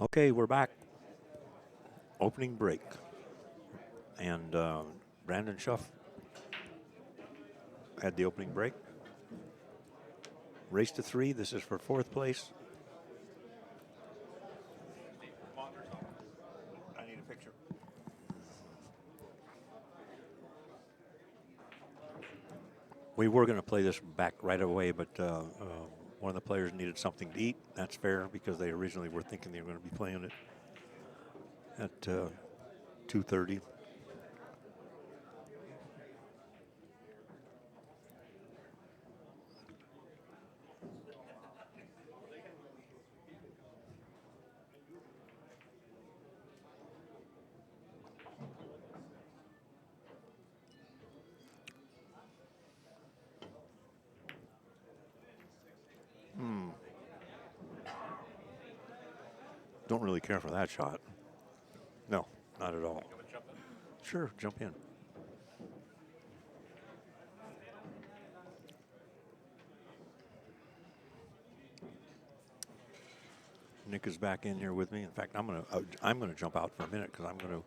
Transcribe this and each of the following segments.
Okay, we're back. Opening break. And Brandon Shuff had the opening break. Race to 3. This is for 4th place. I need a picture. We were going to play this back right away, but one of the players needed something to eat. That's fair because they originally were thinking they were going to be playing it at 2:30. Don't really care for that shot. No, not at all. Sure, jump in. Nick is back in here with me. In fact, I'm gonna jump out for a minute because I'm gonna.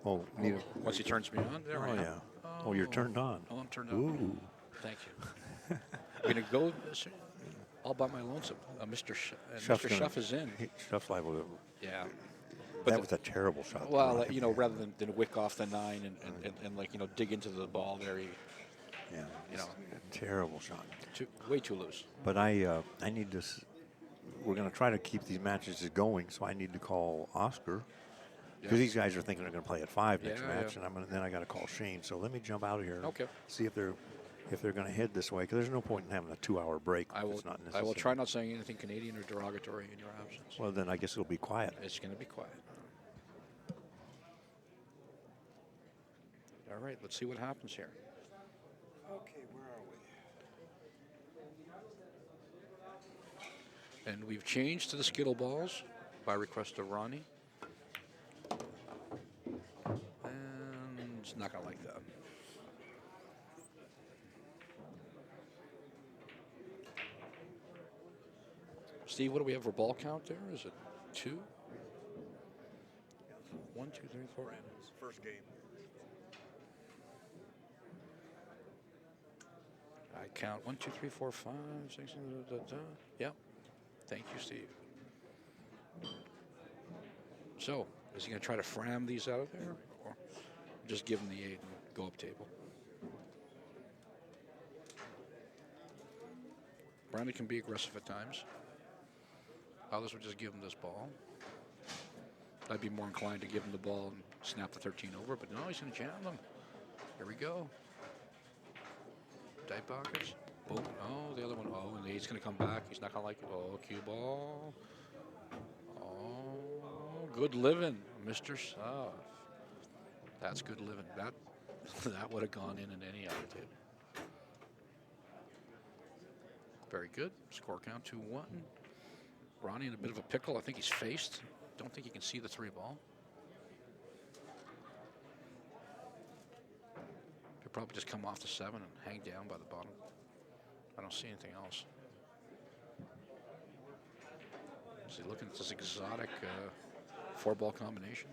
Oh, need a, Once he turns me on, there I am. yeah. Oh, you're turned on. Oh, I'm turned Ooh. on. Thank you. I'm going to go all by my lonesome. Mr. Mr. Shuff is in. Shuff's liable to. Yeah. That was a terrible shot. Well, rather than wick off the 9 and dig into the ball there, Yeah. Terrible shot. Way too loose. But I need to. We're going to try to keep these matches going, so I need to call Oscar. Because these guys are thinking they're going to play at 5 next match, and then I got to call Shane. So let me jump out of here. Okay. See if they're going to head this way. Because there's no point in having a 2-hour break. I will try not saying anything Canadian or derogatory in your absence. Well, then I guess it'll be quiet. It's going to be quiet. All right, let's see what happens here. Okay, where are we? And we've changed to the Skittle balls by request of Ronnie. And it's not going to like that. Steve, what do we have for ball count there? Is it 2? 1, 2, 3, 4. First game. I count 1, 2, 3, 4, 5, 6, Yep. Thank you, Steve. So, is he going to try to fram these out of there, or just give him the 8 and go up table? Brandon can be aggressive at times. Others would just give him this ball. I'd be more inclined to give him the ball and snap the 13 over, but no, he's going to jam them. Here we go. Tight pockets. Boom. Oh, the other one. Oh, and the 8's going to come back. He's not going to like it. Oh, cue ball. Oh, good living, Mr. Shuff. That's good living. That would have gone in any other table. Very good. Score count 2-1. Ronnie in a bit of a pickle. I think he's faced. Don't think he can see the 3 ball. He'll probably just come off the 7 and hang down by the bottom. I don't see anything else. Is he looking at this exotic 4-ball combination?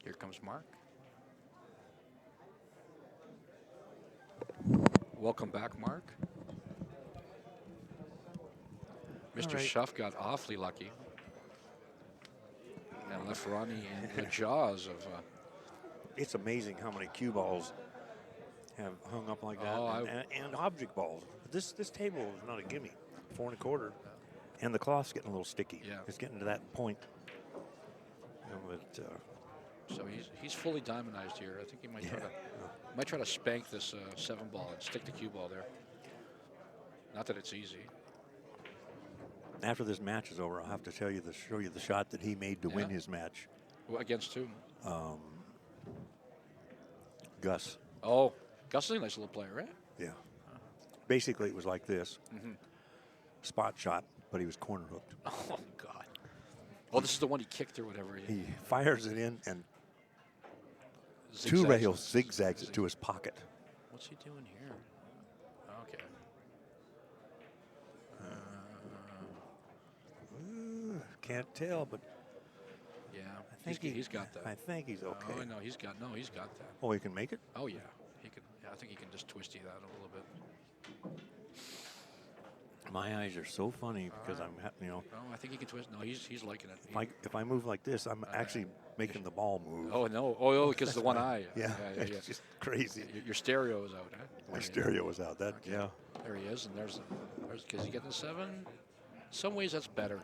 Here comes Mark. Welcome back, Mark. Mr. Shuff got awfully lucky and left Ronnie in the jaws of... It's amazing how many cue balls have hung up like that, and object balls. This table is not a gimme. 4 1/4, and the cloth's getting a little sticky. Yeah. It's getting to that point. So he's fully diamondized here. I think he might try to spank this 7 ball and stick the cue ball there. Not that it's easy. After this match is over, I'll have to show you the shot that he made to win his match. Well, against who? Gus. Oh, Gus is a nice little player, right? Yeah. Basically, it was like this. Spot shot, but he was corner hooked. Oh, God. Oh, this is the one he kicked or whatever. He fires it in and Zigzags. 2 rails zigzags it to his pocket. What's he doing here? Okay. Can't tell, but Yeah, I think he's got that. I think he's okay. Oh, no, he's got that. Oh, he can make it? Oh yeah, he can. Yeah, I think he can just twisty that a little bit. My eyes are so funny because I'm, you know, No, I think he can twist. No, he's liking it. if I move like this, I'm actually making the ball move. Oh no! Oh, because the one eye. Yeah, it's just crazy. Your stereo is out, huh? My stereo was out. That, Okay. yeah. There he is, and there's because he getting the 7. In some ways, that's better.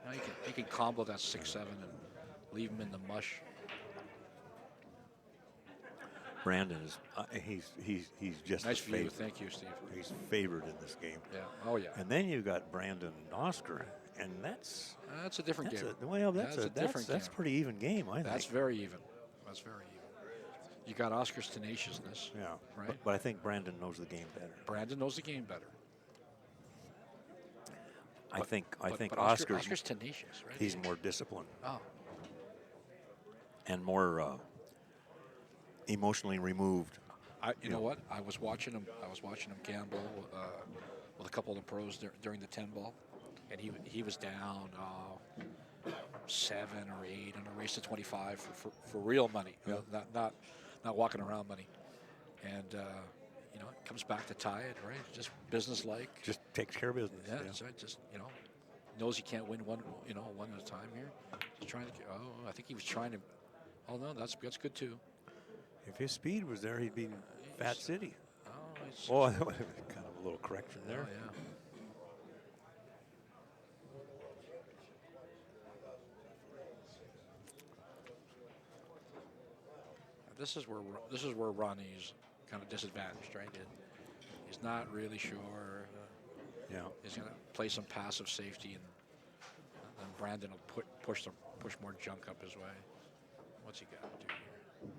Now he can combo that 6-7 and leave him in the mush. Brandon is he's just Nice a view. favorite. Thank you, Steve. He's favored in this game. Yeah. Oh yeah. And then you got Brandon and Oscar, and that's That's a different game. That's a different game. That's pretty even game, I think. That's very even. That's very even. You got Oscar's tenaciousness. Yeah. Right. But I think Brandon knows the game better. Brandon knows the game better. I think But Oscar's tenacious, right? he's more disciplined Oh. and more emotionally removed. You know what? I was watching him gamble with a couple of the pros during the 10 ball, and he was down 7 or 8 in a race to 25 for real money, Yeah. not walking around money, and you know, it comes back to tie it, right? Just business-like. Just takes care of business. Yeah, that's right. Just, you know, knows he can't win one at a time here. Just trying to. Oh, I think he was trying to. Oh no, that's good too. If his speed was there, he'd be Fat City. Oh, it's, Oh, that would have been kind of a little correction there. Oh, yeah. This is where Ronnie's kind of disadvantaged, right? He's not really sure. Yeah. He's going to play some passive safety, and Brandon will push more junk up his way. What's he got to do here?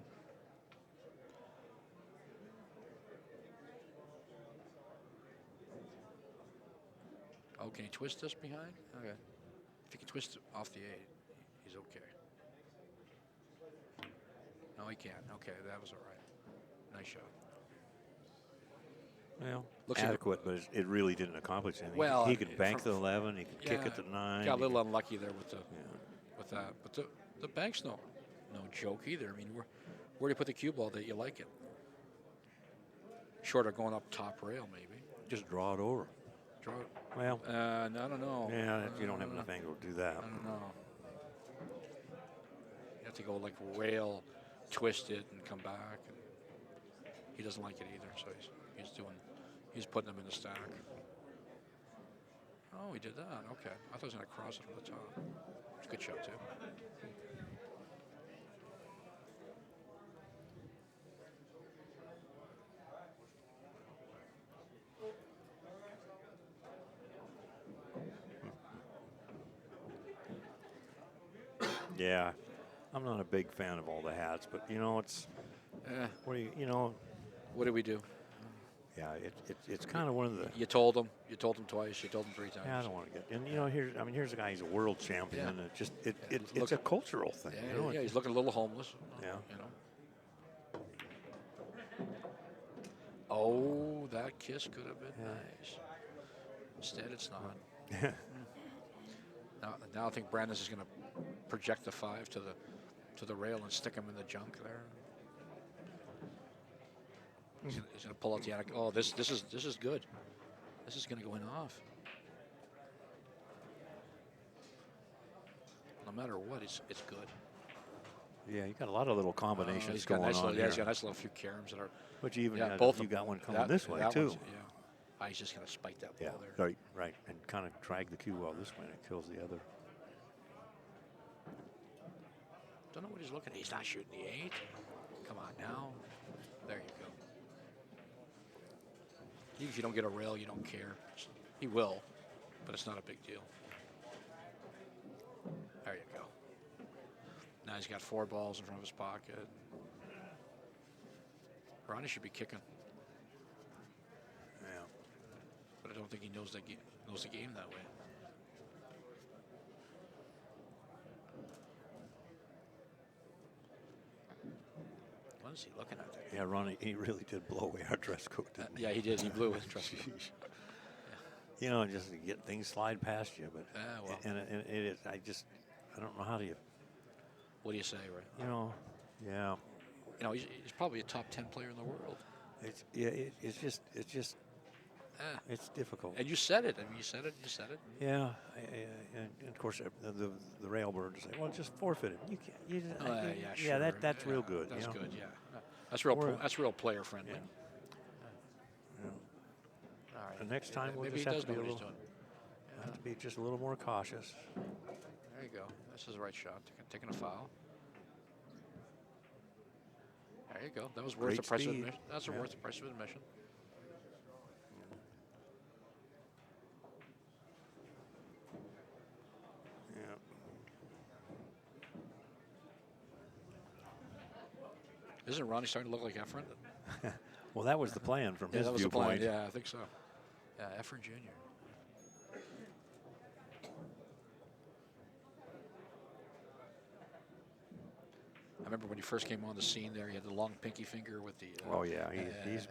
Oh, can he twist this behind? Okay. If he can twist it off the 8, he's okay. No, he can't. Okay, that was all right. Nice shot. Well, Looks adequate, but it really didn't accomplish anything. Well, he could bank the 11. He could kick Yeah, it to 9. Got a he little could- unlucky there with that. But the bank's no joke either. I mean, where do you put the cue ball that you like it? Short of going up top rail, maybe. just draw it over. Draw it. Well, I don't know. yeah, you don't have enough angle to do that. I don't know. You have to go like rail, twist it, and come back. And he doesn't like it either, so he's putting them in the stack. Oh, he did that. Okay, I thought he was going to cross it from the top. It's a good shot too. Yeah, I'm not a big fan of all the hats, but you know, it's what do you know? What did we do? Yeah, it's kind of one of the. You told him. You told him twice. You told him 3 times. Yeah, I don't want to get. And you know, here's a guy. He's a world champion. Yeah. It's a cultural thing. Yeah, you know? yeah, he's looking a little homeless. Yeah. You know. Oh, that kiss could have been nice. Instead, it's not. Now I think Brandon's is going to project the 5 to the rail and stick him in the junk there. He's going to pull out the attic. Oh, this is good. This is going to go in off. No matter what, it's good. Yeah, you got a lot of little combinations He's got going nice on little, there. he's got a nice little few caroms that are. But you even got, both you of them. got one coming this way that too. one's- Yeah. He's just going to spike that ball Yeah, there. right, and kind of drag the cue ball this way, and it kills the other. Don't know what he's looking at. He's not shooting the 8. Come on now. There you go. Even if you don't get a rail, you don't care. He will, but it's not a big deal. There you go. Now he's got 4 balls in front of his pocket. Ronnie should be kicking, Yeah. but I don't think he knows the game that way. is he looking at there? Yeah, Ronnie, he really did blow away our dress code, didn't he? Yeah, he did. He blew it. Trust me. Jeez. You know, just to get things slide past you, but Well. and it is. I don't know how do you. What do you say, right? You know, yeah. You know, he's probably a top 10 player in the world. It's just it's difficult. And you said it. I mean, you said it. Yeah, and of course the railbirds say, well, just forfeit it. You can't. You just, Yeah, sure. Yeah, that's real good. That's you know? good. Yeah, that's real. That's real player friendly. Yeah. All right. The next time we'll Maybe just he have does to be know a what he's little, doing. have to be just a little more cautious. There you go. This is the right shot. Taking a foul. There you go. That was worth Great the price of speed. admission. That's worth the price of admission. Yeah. Isn't Ronnie starting to look like Efren? Well, that was the plan from his that was viewpoint. the plan. Yeah, I think so. Yeah, Efren Jr. I remember when he first came on the scene there, he had the long pinky finger with the... Oh, yeah. He's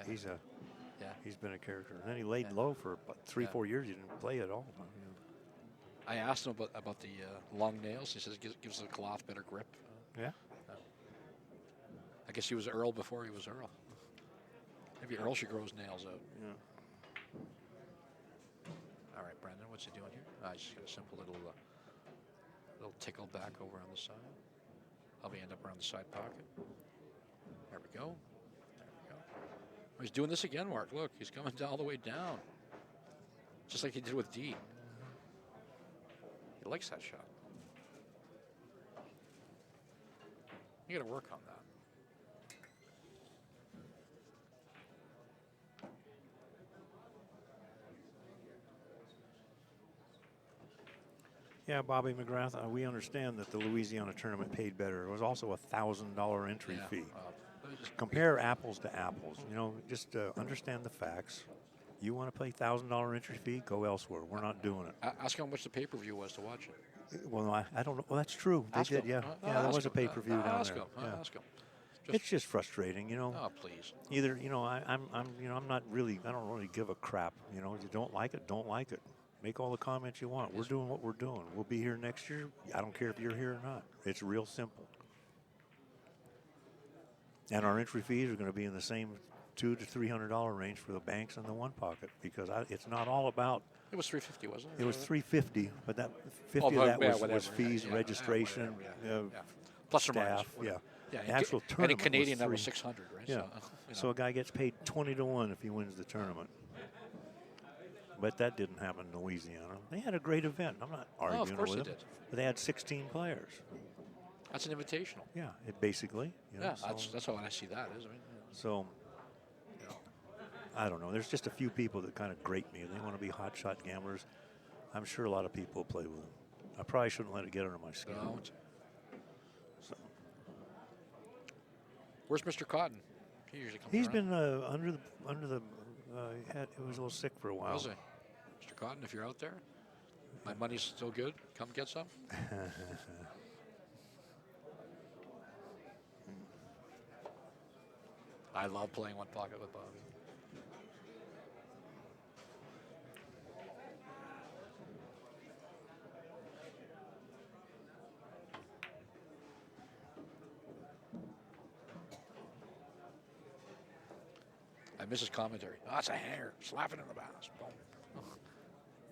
been a character. And then he laid low for about 3-4 years. He didn't play at all. I asked him about the long nails. He says it gives the cloth better grip. Yeah. I guess he was Earl before he was Earl. Maybe Earl should grow his nails out. Yeah. All right, Brendan, what's he doing here? Just got a simple little tickle back over on the side. Probably end up around the side pocket. There we go. Oh, he's doing this again, Mark. Look, he's coming all the way down. Just like he did with D. He likes that shot. You got to work on that. Yeah, Bobby McGrath, we understand that the Louisiana tournament paid better. It was also a $1,000 entry fee. Compare apples to apples. You know, just understand the facts. You want to pay $1,000 entry fee? Go elsewhere. We're not doing it. Ask how much the pay-per-view was to watch it. Well, I don't know. Well, that's true. They Ask did, him. yeah. There was a pay-per-view down there. Ask him. It's just frustrating, you know. Oh, please. Either, you know, I'm not really. I don't really give a crap. You know, you don't like it, don't like it. Make all the comments you want. We're doing what we're doing. We'll be here next year. I don't care if you're here or not. It's real simple. And our entry fees are going to be in the same $200 to $300 range for the banks and the one pocket because it's not all about. It was $350, wasn't it? It was $350, but that 50 of that was fees, registration, plus staff, or minus. Yeah, the actual tournament. And in Canadian, was that was 600, right? Yeah. So a guy gets paid 20 to 1 if he wins the tournament. But that didn't happen in Louisiana. They had a great event. I'm not arguing of course with they them. did. But they had 16 players. That's an invitational. Yeah, basically. You know, Yeah, that's how I see that. I mean, so, I don't know. There's just a few people that kind of grate me. They want to be hotshot gamblers. I'm sure a lot of people play with them. I probably shouldn't let it get under my skin. Don't. So. Where's Mr. Cotton? He usually comes He's around. been under the. He was a little sick for a while. Was he? Mr. Cotton, if you're out there, my money's still good. Come get some. I love playing one pocket with Bobby. I miss his commentary. Oh, that's a hanger. Slap it in the bounce. Boom.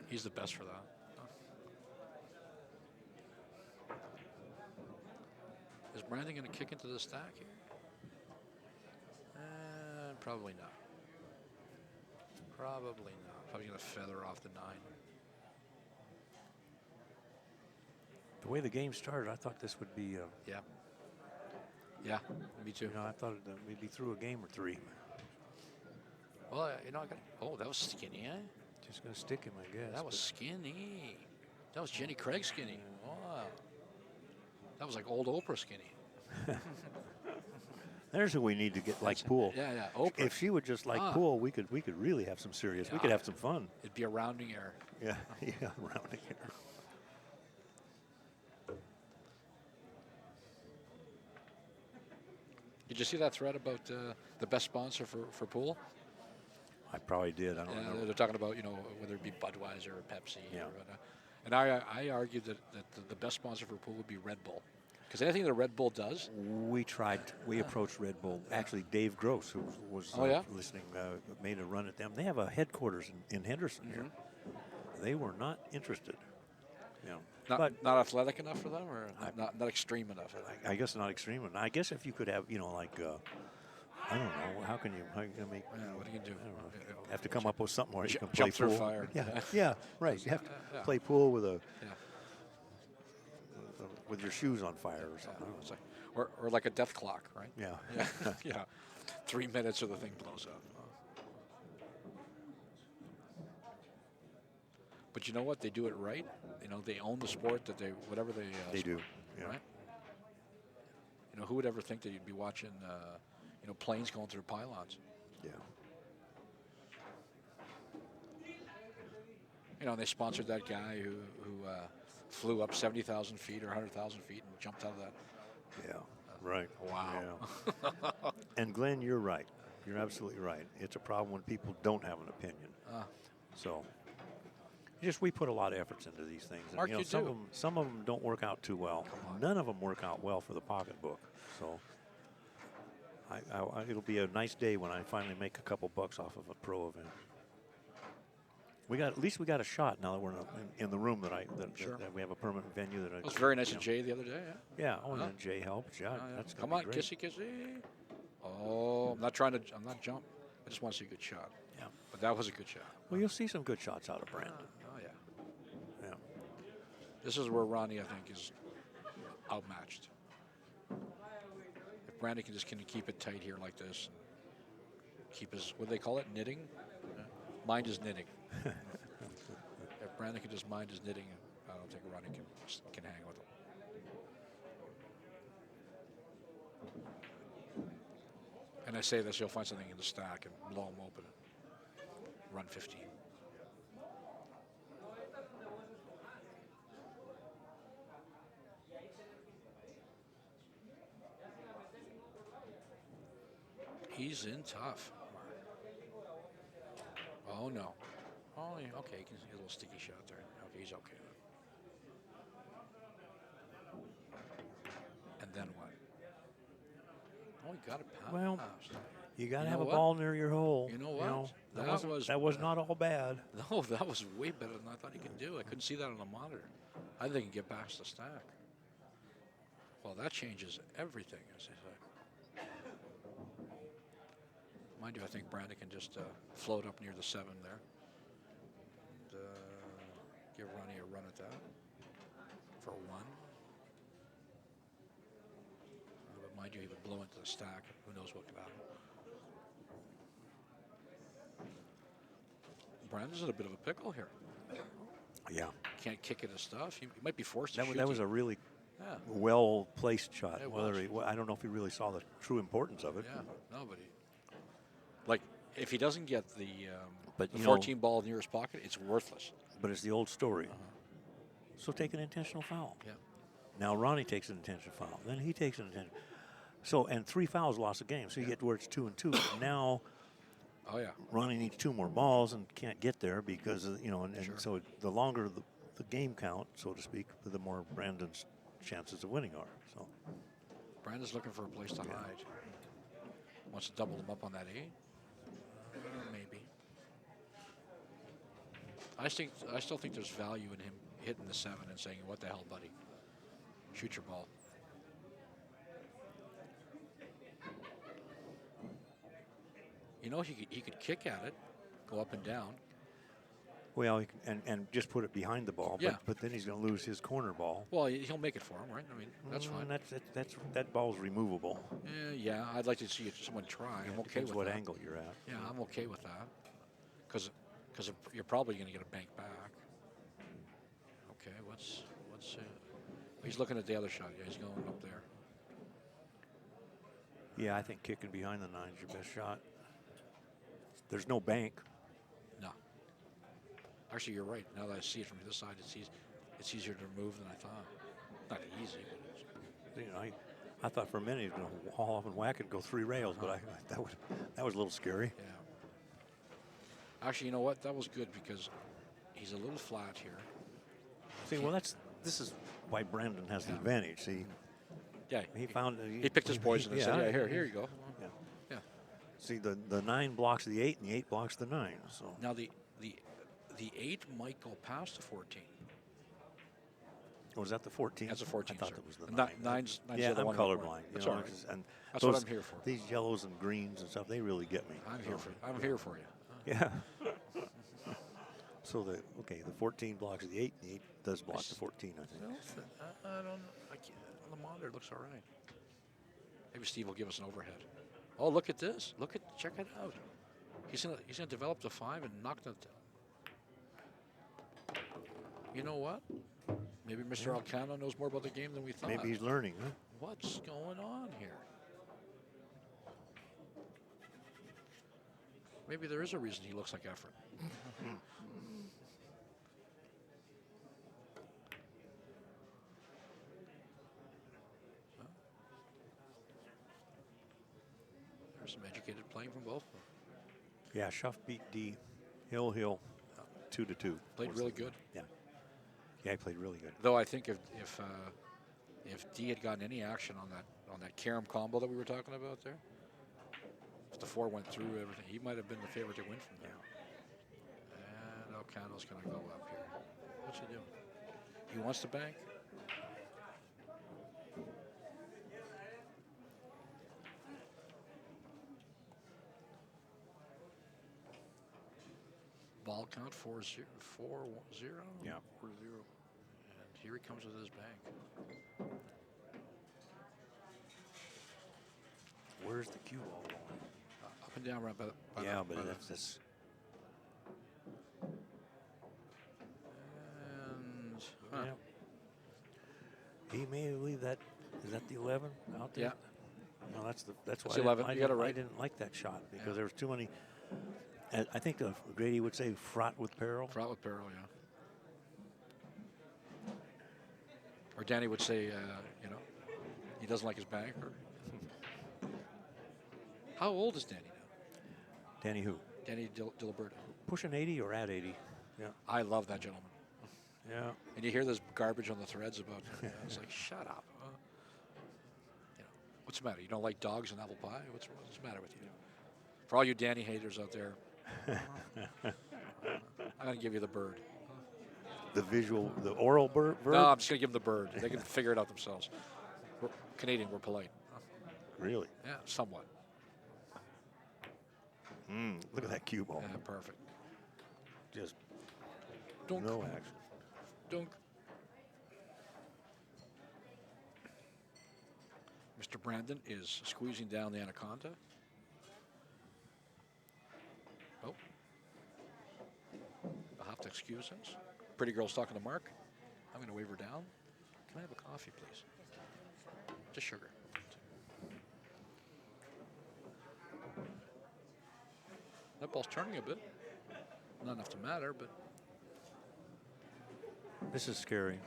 He's the best for that. Is Brandon going to kick into the stack here? Probably not. Probably not. Probably going to feather off the 9. The way the game started, I thought this would be. Yeah. Yeah, me too. You know, I thought we'd be through a game or 3. Well, you know, that was skinny, eh? Just going to stick him, I guess. That was skinny. That was Jenny Craig skinny. Wow. That was like old Oprah skinny. There's who we need to get like Poole. Yeah, Oprah. If she would just like Poole, we could really have some serious. We could have some fun. It'd be a rounding error. Yeah, rounding error. Did you see that thread about the best sponsor for pool? I probably did. I don't know. They're talking about, whether it be Budweiser or Pepsi. Yeah. And I argued that the best sponsor for pool would be Red Bull. Because anything that Red Bull does. We approached Red Bull. Actually, Dave Gross, who was listening, made a run at them. They have a headquarters in Henderson here. They were not interested. Not athletic enough for them, or not extreme enough? I guess not extreme enough. I guess if you could have, I don't know. How can you make? What do you do? I don't know. Have to come up with something where you can play jump through pool. fire. Yeah, right. You have to play pool with with your shoes on fire or something. It's like, or like a death clock, right? Yeah. Yeah. 3 minutes or the thing blows up. But you know what? They do it right. They own the sport that whatever they do. Yeah. Right? Who would ever think that you'd be watching, planes going through pylons? Yeah. They sponsored that guy who flew up 70,000 feet or 100,000 feet and jumped out of that. Yeah. Right. Wow. Yeah. And Glenn, you're right. You're absolutely right. It's a problem when people don't have an opinion. So. We put a lot of efforts into these things. And, Mark, you some do. of them don't work out too well. None of them work out well for the pocketbook. So it'll be a nice day when I finally make a couple bucks off of a pro event. At least we got a shot now that we're in the room that we have a permanent venue. It was very nice of Jay the other day. Yeah. Oh, and Jay helped. Yeah. That's Come on, great. kissy, kissy. Oh, I'm not jump. I just want to see a good shot. Yeah. But that was a good shot. Well, you'll see some good shots out of Brandon. Oh, yeah. Yeah. This is where Ronnie, I think, is outmatched. If Brandon can just keep it tight here like this, and keep his, what do they call it, knitting? Mind his knitting. If Brandon can just mind his knitting, I don't think Ronnie can hang with him. And I say this, you'll find something in the stack and blow him open and run 15. He's in tough. Oh, no. Oh, yeah, okay, he can get a little sticky shot there. Okay, he's okay. And then what? Oh, he got it passed. Well, you got to have a what? ball near your hole. You know what? That was not all bad. No, that was way better than I thought he could do. I couldn't see that on the monitor. I think he can get past the stack. Well, that changes everything, as they say. Mind you, I think Brandon can just float up near the 7 there. And, give Ronnie a run at that for 1. But mind you, he would blow into the stack. Who knows what could happen. Brandon's in a bit of a pickle here. Yeah. Can't kick it his stuff. He might be forced to shoot. That was a really well-placed shot. I don't know if he really saw the true importance of it. Yeah, nobody. Like, if he doesn't get the 14 ball near his pocket, it's worthless. But it's the old story. So take an intentional foul. Yeah. Now Ronnie takes an intentional foul. Then he takes an intentional. So, and 3 fouls lost the game. So you get to where it's 2 and 2. Now, Ronnie needs 2 more balls and can't get there because, so the longer the game count, so to speak, the more Brandon's chances of winning are. So Brandon's looking for a place to hide. Wants to double them up on that 8. Maybe. I still think there's value in him hitting the 7 and saying, "What the hell, buddy? Shoot your ball." He could kick at it, go up and down. Well, and just put it behind the ball. Yeah. But then he's going to lose his corner ball. Well, he'll make it for him, right? I mean, that's fine. That ball's removable. Yeah, I'd like to see someone try. I'm okay with what that. angle you're at. Yeah, I'm okay with that. Because you're probably going to get a bank back. Okay, what's he's looking at the other shot. Yeah, he's going up there. Yeah, I think kicking behind the 9 is your best shot. There's no bank. No. Actually, you're right. Now that I see it from this side, it's easier to remove than I thought. Not easy, but I thought for a minute he was going to haul off and whack it and go 3 rails, but that was a little scary. Yeah. Actually, you know what? That was good because he's a little flat here. See, well, this is why Brandon has the advantage. See, yeah, he found he picked his poison and said, "Yeah, here you go." Yeah. Yeah. See, the 9 blocks the 8, and the 8 blocks the 9. So now the 8 might go past the 14. Was that the 14? That's a 14. I thought sir. it was the 9. Nine's yeah, the other I'm one. colorblind. That's You know, all right. and That's what I'm here for. These yellows and greens and stuff, they really get me. I'm here for you. Yeah. So the 14 blocks the 8, and the 8 does block the 14, I think. I don't. I can't, on the monitor, it looks all right. Maybe Steve will give us an overhead. Oh, look at this! Check it out. He's gonna develop the 5 and knock that. You know what? Maybe Mr. Alcano knows more about the game than we thought. Maybe he's learning, huh? What's going on here? Maybe there is a reason he looks like effort. There's some educated playing from both of them. Yeah, Shuff beat D. Hill 2-2. Played really good. Yeah, he played really good. Though I think if D had gotten any action on that carom combo that we were talking about there, if the 4 went through everything, he might have been the favorite to win from there. And Alcano's going to go up here. What's he doing? He wants to bank. Ball count 4-0. Yeah, 4-0. And here he comes with his bank. Where's the cue ball going? Up and down right by the. But that's this. And Yeah. He may leave that. Is that the 11 out there? Yeah. No, that's why the 11. You got it right. I didn't like that shot because there was too many. I think Grady would say fraught with peril. Fraught with peril, yeah. Or Danny would say, he doesn't like his bank. Or how old is Danny now? Danny who? Danny Diliberto. Pushing 80 or at 80? Yeah. I love that gentleman. Yeah. And you hear this garbage on the threads about him. It's like, shut up. What's the matter? You don't like dogs and apple pie? What's the matter with you? For all you Danny haters out there, I'm going to give you the bird. The oral bird? No, I'm just going to give them the bird. They can figure it out themselves. We're Canadian, we're polite. Really? Yeah, somewhat. Look at that cue ball. Yeah, perfect. Just Dunk. no action. Dunk. Mr. Brandon is squeezing down the anaconda. Oh. I'll have to excuse us. Pretty girl's talking to Mark. I'm going to wave her down. Can I have a coffee, please? Just sugar. That ball's turning a bit. Not enough to matter, but... This is scary.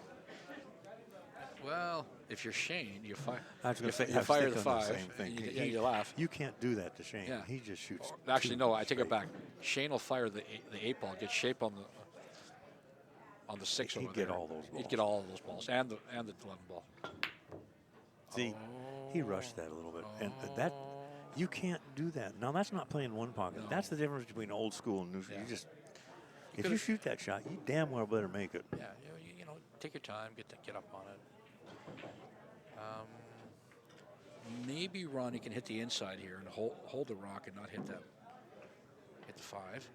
Well, if you're Shane, you fire. I was going to say, you fire the the 5. same thing. You laugh. You can't do that to Shane. Yeah. He just shoots. Actually, no. I take it straight. back. Shane will fire the 8 ball, get shape on the 6 He'd over get there. all those balls. He'd get all of those balls and the 11 ball. See, he rushed that a little bit, and that you can't do that. Now that's not playing one pocket. No. That's the difference between old school and new school. Yeah. You just if you shoot that shot, you damn well better make it. Yeah, you know, take your time, get up on it. Maybe Ronnie can hit the inside here and hold the rock and not hit the 5.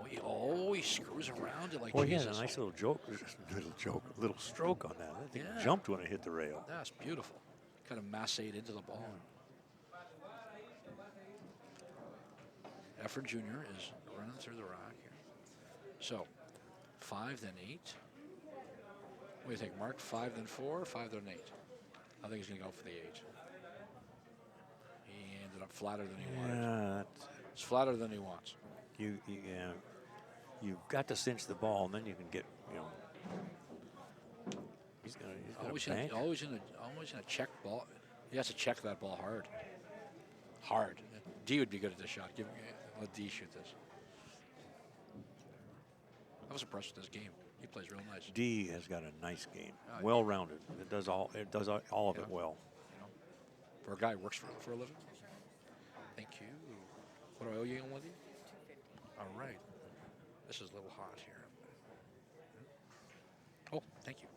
He screws around it like Well, he Jesus. had a nice little little stroke on that. I think Yeah. it jumped when it hit the rail. That's beautiful. Kind of massate into the ball. Effort Jr. is running through the rock here. So, 5, then 8. What do you think, Mark? 5, then 4, 5, then 8? I think he's going to go for the 8. He ended up flatter than he wanted. Yeah, It's flatter than he wants. you've got to cinch the ball, and then you can get, He's gonna Always bank. in a check ball. He has to check that ball hard. Hard. D would be good at this shot. Let D shoot this. I was impressed with this game. He plays real nice. D has got a nice game, Oh, well-rounded. It does all of it well. You know, for a guy who works for a living. Thank you. What do I owe you on with you? All right. This is a little hot here. Oh, thank you.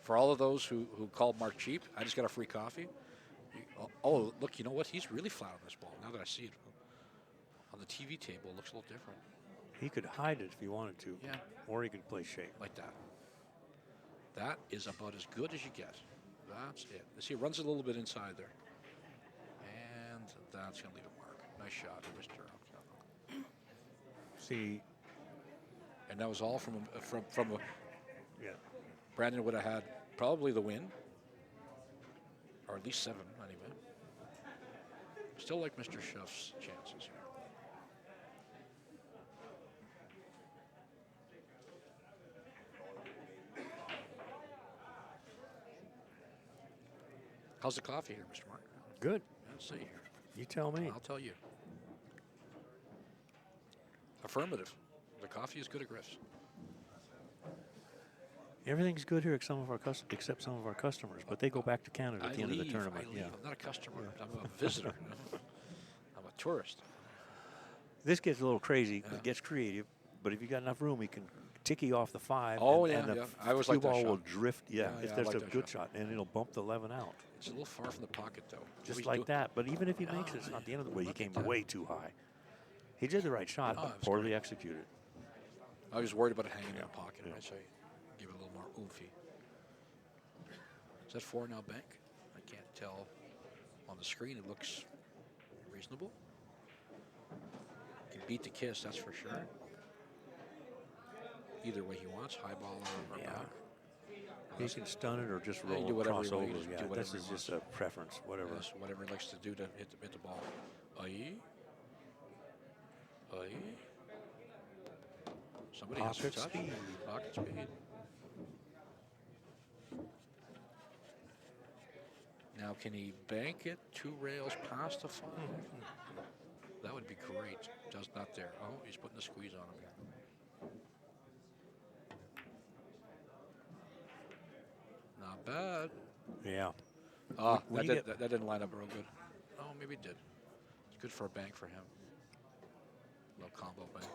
For all of those who called Mark cheap, I just got a free coffee. Oh, look, you know what? He's really flat on this ball. Now that I see it on the TV table, it looks a little different. He could hide it if he wanted to. Yeah. Or he could play shape. Like that. That is about as good as you get. That's it. See, it runs a little bit inside there. And that's going to leave a mark. Nice shot, Mr. Alcano. See. And that was all from a Yeah. Brandon would have had probably the win. Or at least 7, anyway. Still like Mr. Shuff's chances here. How's the coffee here, Mr. Mark? Good. Let's see here. You tell me. I'll tell you. Affirmative. The coffee is good at Griff's. Everything's good here except some of our customers, but they go back to Canada at the end of the tournament. I leave. I'm not a customer. I'm a visitor. I'm a tourist. This gets a little crazy. It gets creative, but if you got enough room, you can ticky off the 5. Oh, and yeah. the I always cue like that ball shot. will drift. Yeah, Yeah, if I there's like a that good shot. shot, and it'll bump the 11 out. It's a little far from the pocket, though. Just like that. But even if he makes it, it's not the end of the way. He came way too high. He did the right shot, but poorly executed. I was worried about it hanging in the pocket, right? So I give it a little more oomphy. Is that 4 now, bank? I can't tell on the screen. It looks reasonable. Can beat the kiss, that's for sure. Either way he wants, high ball or back. He can stun it or just Yeah, roll do whatever cross he over. likes, do Yeah, whatever this he is wants. just a preference, whatever. Yes, whatever he likes to do to hit the ball. Aye. Aye. Somebody has to Pocket touch. speed. Pocket speed. Now, can he bank it 2 rails past the 5? That would be great. Just not there. Oh, he's putting the squeeze on him here. Not bad. Yeah. That didn't line up real good. Oh, maybe it did. It's good for a bank for him. No combo bank.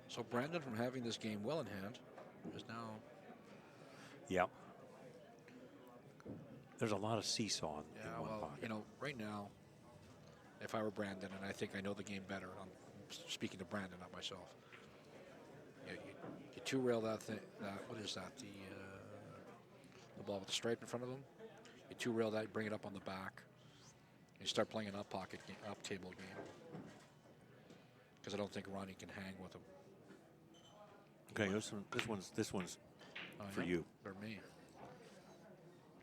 So Brandon, from having this game well in hand, is now. Yeah. There's a lot of seesaw in Yeah, one well, pocket. you know, right now, if I were Brandon, and I think I know the game better, I'm speaking to Brandon, not myself. You 2-rail that thing. What is that? The ball with the stripe in front of them. You 2-rail that, bring it up on the back. You start playing an up pocket, up table game. Because I don't think Ronnie can hang with him. Okay, this one's for you. For me.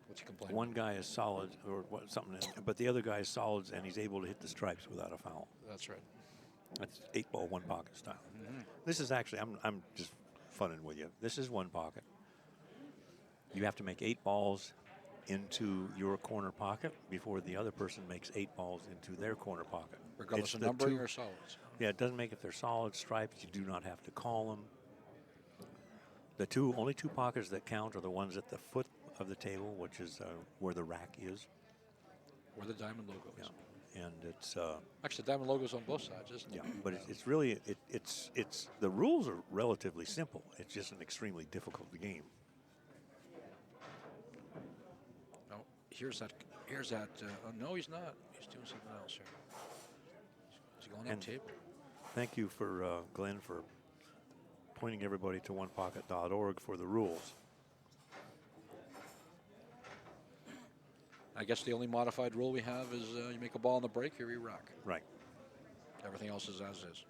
What's he complaining? One guy is solid or something, but the other guy is solids and he's able to hit the stripes without a foul. That's right. That's 8-ball, 1 pocket style. This is actually, I'm just funning with you. This is 1 pocket. You have to make 8 balls into your corner pocket before the other person makes 8 balls into their corner pocket. Regardless of the numbering or solids. Yeah, it doesn't make if they're solid stripes. You do not have to call them. The only two pockets that count are the ones at the foot of the table, which is where the rack is. Where the diamond logo is. Yeah. And it's Actually, the diamond logo's on both sides, isn't it? yeah, but it's really it's the rules are relatively simple. It's just an extremely difficult game. No, here's that. Oh, no, he's not. He's doing something else here. He's going up table. Thank you for Glenn for pointing everybody to onepocket.org for the rules. I guess the only modified rule we have is you make a ball on the break, you re-rack. Right. Everything else is as is.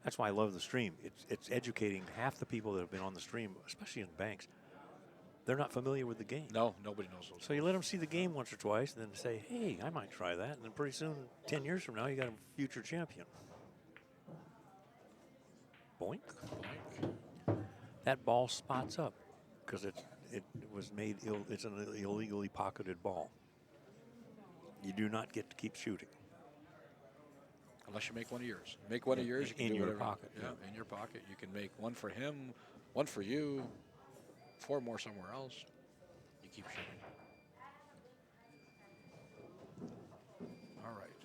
That's why I love the stream. It's educating half the people that have been on the stream, especially in banks. They're not familiar with the game. No, nobody knows those. So you let them see the game once or twice, and then say, hey, I might try that. And then pretty soon, 10 years from now, you got a future champion. Boink. Boink. That ball spots up because it was made it's an illegally pocketed ball. You do not get to keep shooting. Unless you make one of yours. Make one of yours, you can in do your whatever. pocket. Yeah, in your pocket. You can make one for him, one for you, 4 more somewhere else. You keep shooting. All right.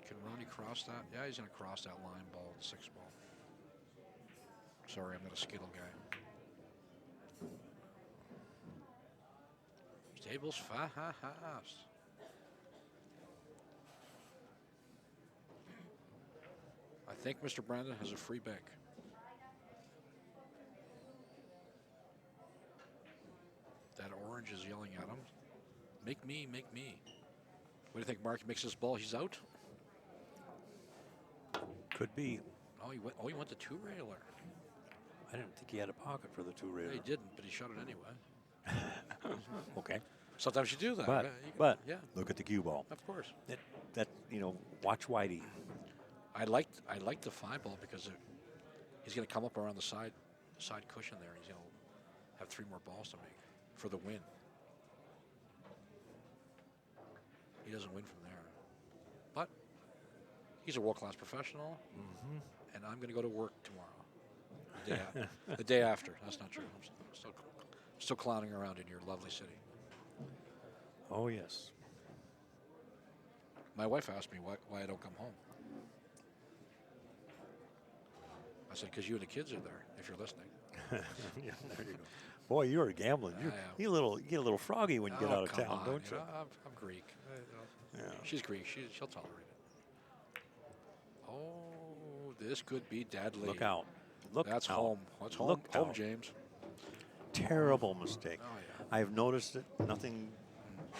Can Ronnie cross that? Yeah, he's going to cross that line ball, the 6 ball. Sorry, I'm not a skittle guy. Stables fast. I think Mr. Brandon has a free bank. That orange is yelling at him. Make me, make me. What do you think, Mark? He makes this ball, he's out? Could be. Oh, he went to 2-railer. I didn't think he had a pocket for the 2-railer. He didn't, but he shot it anyway. Okay. Sometimes you do that. But yeah, look at the cue ball. of course. That watch Whitey. I liked the 5 ball because he's going to come up around the side cushion there. He's going to have 3 more balls to make for the win. He doesn't win from there, but he's a world-class professional, and I'm going to go to work tomorrow. The day after. That's not true. I'm still clowning around in your lovely city. Oh yes. My wife asked me why I don't come home. I said, because you and the kids are there, if you're listening. Yeah, there you go. Boy, you're gambling. You get a little froggy when you get out of come town, on, don't you? I'm Greek. Yeah. She's Greek. She'll tolerate it. Oh, this could be deadly. Look out. That's out. home. That's home. Look Home, out. James. Terrible mistake. Oh, yeah. I have noticed it. Nothing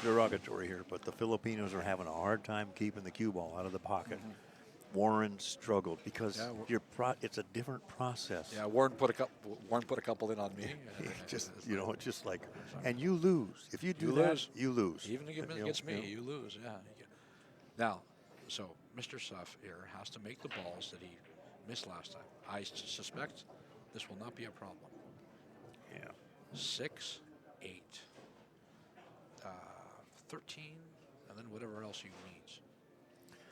derogatory here, but the Filipinos are having a hard time keeping the cue ball out of the pocket. Warren struggled because it's a different process. Yeah, Warren put a couple in on me. Just like, and you lose if you do You that. lose. You lose. Even against me, you lose. Yeah. Now, so Mr. Shuff here has to make the balls that he missed last time. I suspect this will not be a problem. Yeah. 6, 8, 13, and then whatever else he needs.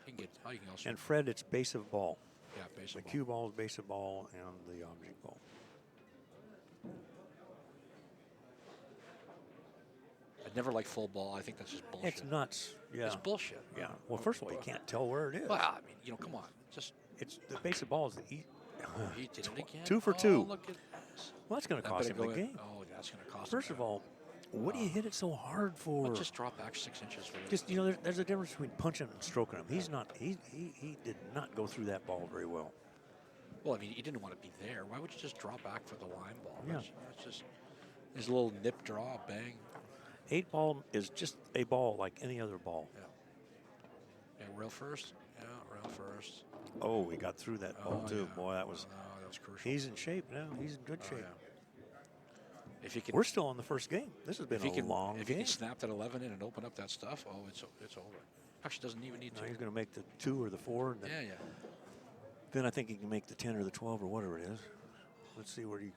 He can also. And Fred, it's base of ball. Yeah, base The of ball. cue ball is base of ball, and the object ball. I'd never like full ball. I think that's just bullshit. It's nuts. Yeah. It's bullshit. Yeah. Well, first of all, you can't tell where it is. Well, I mean, come on. Just It's the base of ball is the he did it again. 2 for Oh, 2. look at this. Well, that's going to cost him the game. Oh, that's going to cost First him. of all, what do you hit it so hard for? Well, just drop back 6 inches. For Just there's a difference between punching and stroking him. He's not. He did not go through that ball very well. Well, I mean, he didn't want to be there. Why would you just drop back for the line ball? Yeah. That's just his little nip draw, bang. 8 ball is just a ball like any other ball. Yeah. Yeah, rail first. Yeah, rail first. Oh, he got through that ball too. Yeah. Boy, that was crucial. He's in shape now. He's in good shape. Yeah. If he can, We're still on the first game. This has been a long If game. he can snap that 11 in and open up that stuff, it's over. Actually, doesn't even need Now to. he's going to make the 2 or the 4. And then, Yeah. then I think he can make the 10 or the 12 or whatever it is. Let's see where he.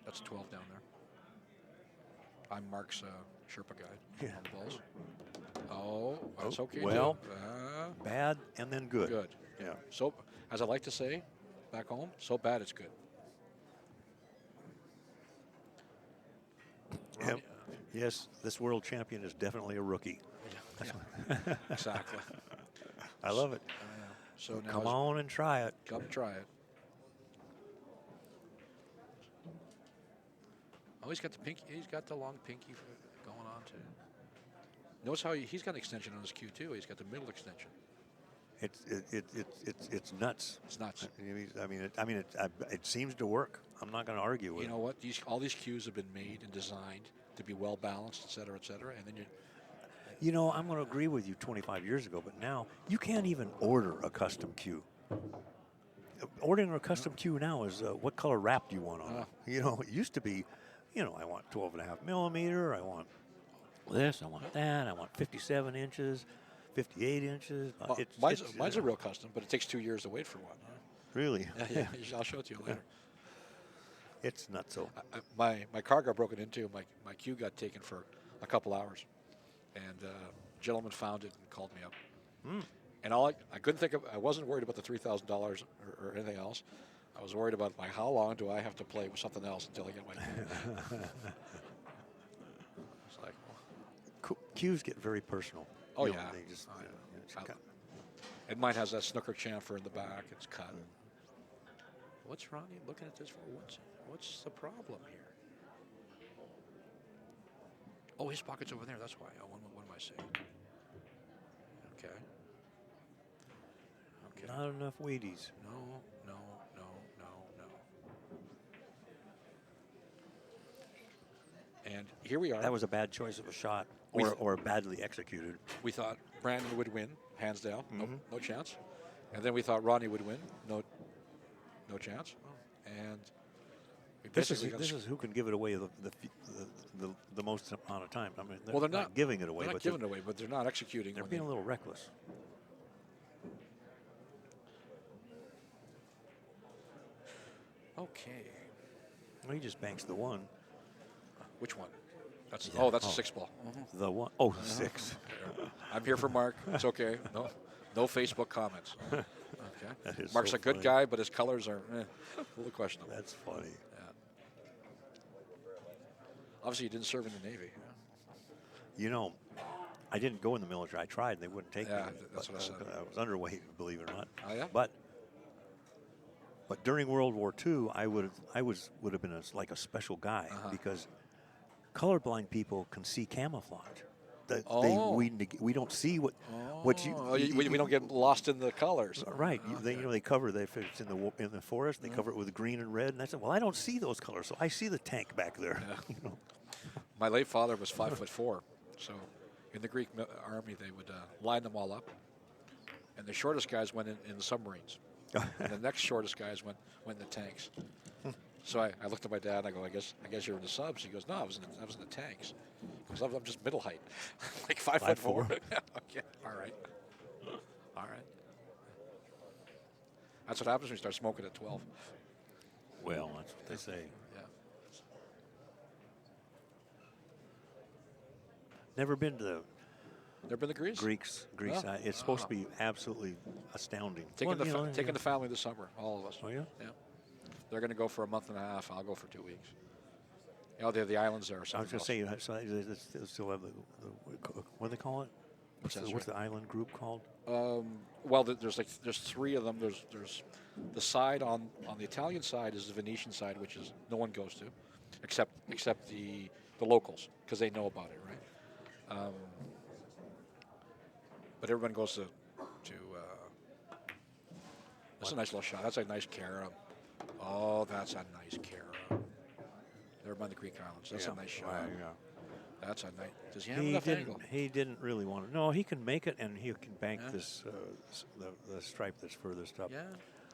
That's 12 down there. I'm Mark's Sherpa guide Yeah. on the balls. Oh, that's okay. Well, too. bad and then good. Good. Yeah. So, as I like to say back home, so bad it's good. Yep. Yes, this world champion is definitely a rookie. Yeah. Exactly. I love it. So now Come on and try it. Come try it. Oh, he's got the pinky. He's got the long pinky going on too. Notice how he's got an extension on his cue too. He's got the middle extension. It's nuts. It's nuts. It seems to work. I'm not going to argue with You know what? All these cues have been made and designed to be well balanced, et cetera, and then I'm going to agree with you 25 years ago, but now you can't even order a custom cue. ordering a custom cue now is what color wrap do you want on it? You know, it used to be, you know, I want 12.5 millimeter, I want this, I want that, I want 57 inches, 58 inches. Well, mine's a real custom, but it takes 2 years to wait for one. Huh? Really? Yeah, I'll show it to you later. It's not so. My car got broken into. My cue got taken for a couple hours, and a gentleman found it and called me up. And I couldn't think of. I wasn't worried about the $3,000 or anything else. I was worried about how long do I have to play with something else until I get my cue. It's like, Cues get very personal. Oh, You know, yeah. They just, Oh, you know, yeah. it's cut. And mine has that snooker chamfer in the back. It's cut. What's Ronnie looking at this for? What's the problem here? Oh, his pocket's over there. That's why. Oh, what am I saying? Okay. Okay. Not enough Wheaties. No. And here we are. That was a bad choice of a shot, or badly executed. We thought Brandon would win, hands down. No chance. And then we thought Ronnie would win. No chance. And we This is basically who can give it away the most amount of time. I mean, they're not giving it away. They're not but giving it away, but they're not executing. They're being a little reckless. Okay. Well, he just banks the one. Which one? That's Yeah. that's a 6-ball. The one. Oh, 6. I'm here for Mark. It's okay. No Facebook comments. Okay. That is Mark's so a good funny. guy, but his colors are a little questionable. That's funny. Yeah. Obviously, you didn't serve in the Navy. You know, I didn't go in the military. I tried. They wouldn't take me. That's what I said. I was underweight, believe it or not. Oh, yeah? But during World War II, I would have been like a special guy because colorblind people can see camouflage. We don't see what we don't get lost in the colors. Right. They cover if it's in the forest, they cover it with green and red. And I said, well, I don't see those colors, so I see the tank back there. Yeah. You know? My late father was 5'4", so in the Greek army they would line them all up, and the shortest guys went in the submarines, and the next shortest guys went in the tanks. So I looked at my dad and I go, I guess you're in the subs. He goes, no, I was in the tanks. Because I'm just middle height, like 5'4". Okay, all right. That's what happens when you start smoking at 12. Well, that's what they say. Yeah. Never been to the Never been to Greece? Greece. No? It's supposed to be absolutely astounding. Taking the family this summer, all of us. Oh, yeah? Yeah. They're going to go for a month and a half. I'll go for 2 weeks. You know, the islands there. I was going to say, so they still have what do they call it? What's the island group called? Well, there's 3 of them. There's the side on the Italian side is the Venetian side, which is no one goes to, except the locals because they know about it, right? But everyone goes to. That's a nice little shot. That's a nice carom. Oh, that's a nice carom. Never mind the Greek Islands. That's a nice shot. Yeah. That's a nice. Does he have enough angle? He didn't really want to. No, he can make it, and he can bank this the stripe that's furthest up. Yeah,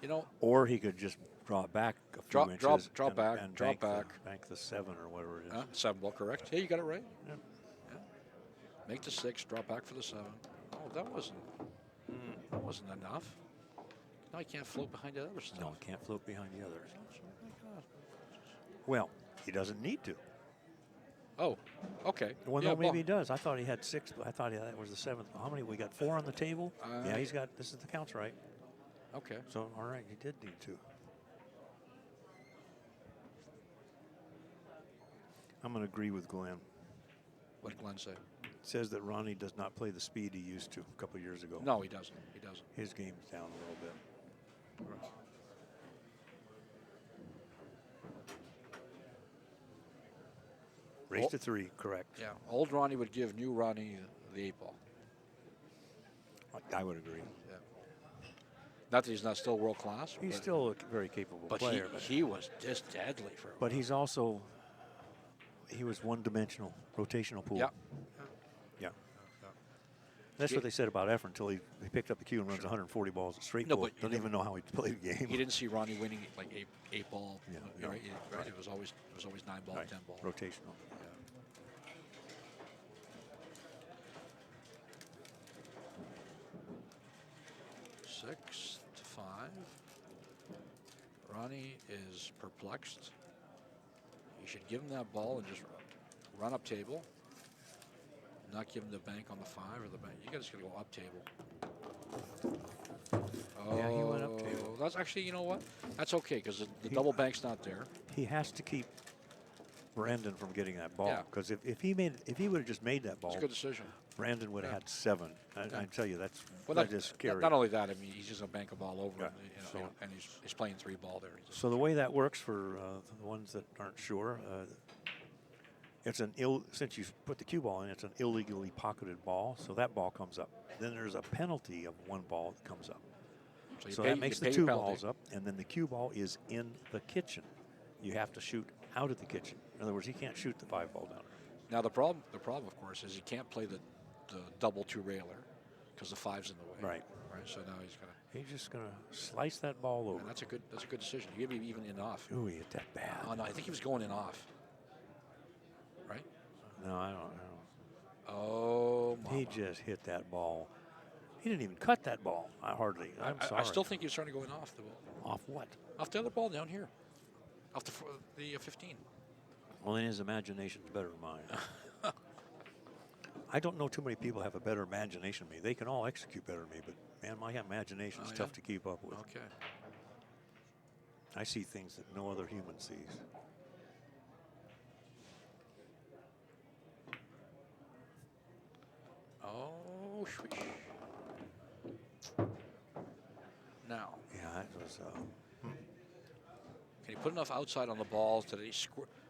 you know. Or he could just draw it back a few inches. Draw back. Bank the 7 or whatever it is. 7 ball, correct. Yeah, you got it right. Yeah. Make the 6. Draw back for the 7. Oh, that wasn't enough. Now he can't float behind the other stuff. No, he can't float behind the others. Well, he doesn't need to. Oh, okay. Well, no, maybe he does. I thought he had 6. But I thought that was the 7th. How many? We got 4 on the table. Yeah, he's got. This is the counts right. Okay. So all right, he did need to. I'm going to agree with Glenn. What did Glenn say? It says that Ronnie does not play the speed he used to a couple of years ago. No, he doesn't. His game's down a little bit. Race to 3, correct. Yeah, old Ronnie would give new Ronnie the 8 ball. I would agree. Yeah. Not that he's not still world class. He's still a very capable player. But he was just deadly for a while. But he was one-dimensional, rotational pool. Yeah. Yeah. That's what they said about Efren until he picked up the cue and runs 140 balls at straight ball. But Doesn't even know how he played the game. He didn't see Ronnie winning like eight ball. Yeah, Right? It was always 9 ball, 10 ball. Rotational. Yeah. 6-5. Ronnie is perplexed. You should give him that ball and just run up table. Not give him the bank on the 5 or the bank. You guys got to go up table. Yeah, he went up table. That's actually, you know what? That's okay because the double bank's not there. He has to keep Brandon from getting that ball Yeah. because if he would have just made that ball, It's a good decision. Brandon would have had 7. I tell you, that's just scary. Not only that, I mean, he's just gonna bank a ball over, Yeah. and he's playing 3 ball there. So the way that works for the ones that aren't sure, it's since you put the cue ball in, it's an illegally pocketed ball, so that ball comes up. Then there's a penalty of 1 ball that comes up. So that makes the 2 balls up, and then the cue ball is in the kitchen. You have to shoot out of the kitchen. In other words, he can't shoot the 5 ball down. Now the problem, of course, is he can't play the double 2 railer because the 5's in the way. Right. So now He's just gonna slice that ball over. and that's a good decision. You give me even in off. Ooh, he hit that bad. Oh no, I think he was going in off. Right? No, I don't. Oh, He mama. just hit that ball. He didn't even cut that ball. Hardly. I'm sorry. I still think he was trying to go in off the ball. Off what? Off the other ball down here. Off the 15. Well, then his imagination's better than mine. I don't know too many people have a better imagination than me. They can all execute better than me, but man, my imagination is tough to keep up with. Okay. I see things that no other human sees. Oh, swish. Now, Yeah, it was. can he put enough outside on the ball that he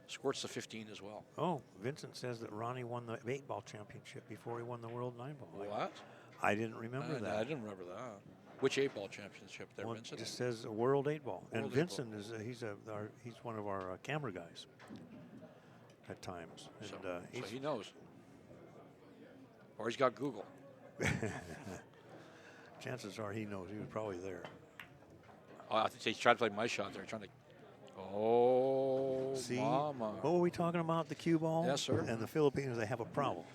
squirts the 15 as well? Oh, Vincent says that Ronnie won the 8-ball championship before he won the World 9-ball. What? I didn't remember that. I didn't remember that. Which 8-ball championship there, Well, Vincent? it just says a World 8-ball. And World Vincent is he's one of our camera guys at times. And, So he's, he knows. Or he's got Google. chances are he knows. He was probably there. Oh, I think he's trying to play my shot there, trying to. Oh, See, mama. what were we talking about? The cue ball. Yes, sir. And the Filipinos, they have a problem.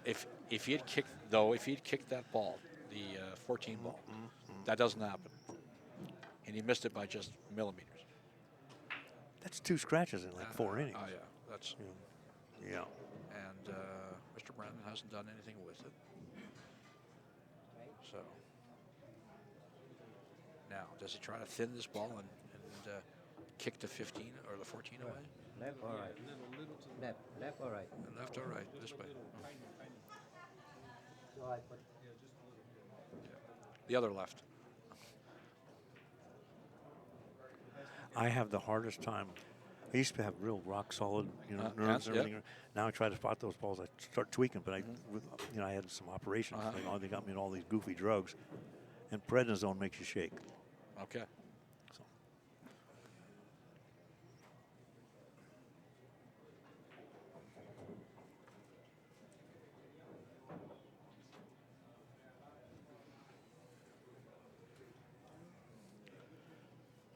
If he had kicked that ball, the 14 ball, that doesn't happen, and he missed it by just millimeters. That's 2 scratches in like 4 innings. Oh yeah, that's. Yeah. And Mr. Brandon hasn't done anything with it. So now, does he try to thin this ball and kick the 15 or the 14 away? Left or right? Left or right? And left or right? This way. The other left. I have the hardest time. I used to have real rock solid, nerves hands, and everything. Now I try to spot those balls. I start tweaking, but I had some operations. They got me on all these goofy drugs, and prednisone makes you shake. Okay. So.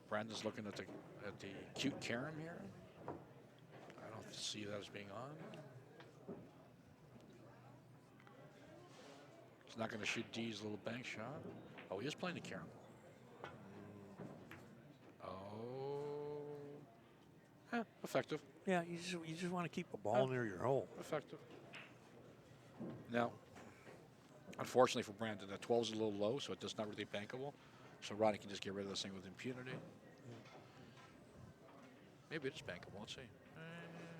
Brandon's looking at the cute carom here. I don't see that as being on. He's not going to shoot D's little bank shot. Oh, he is playing the carom. Oh, effective. Yeah, you just want to keep a ball near your hole. Effective. Now, unfortunately for Brandon, that 12 is a little low, so it's not really bankable. So Ronnie can just get rid of this thing with impunity. Maybe it's bankable. Let's see.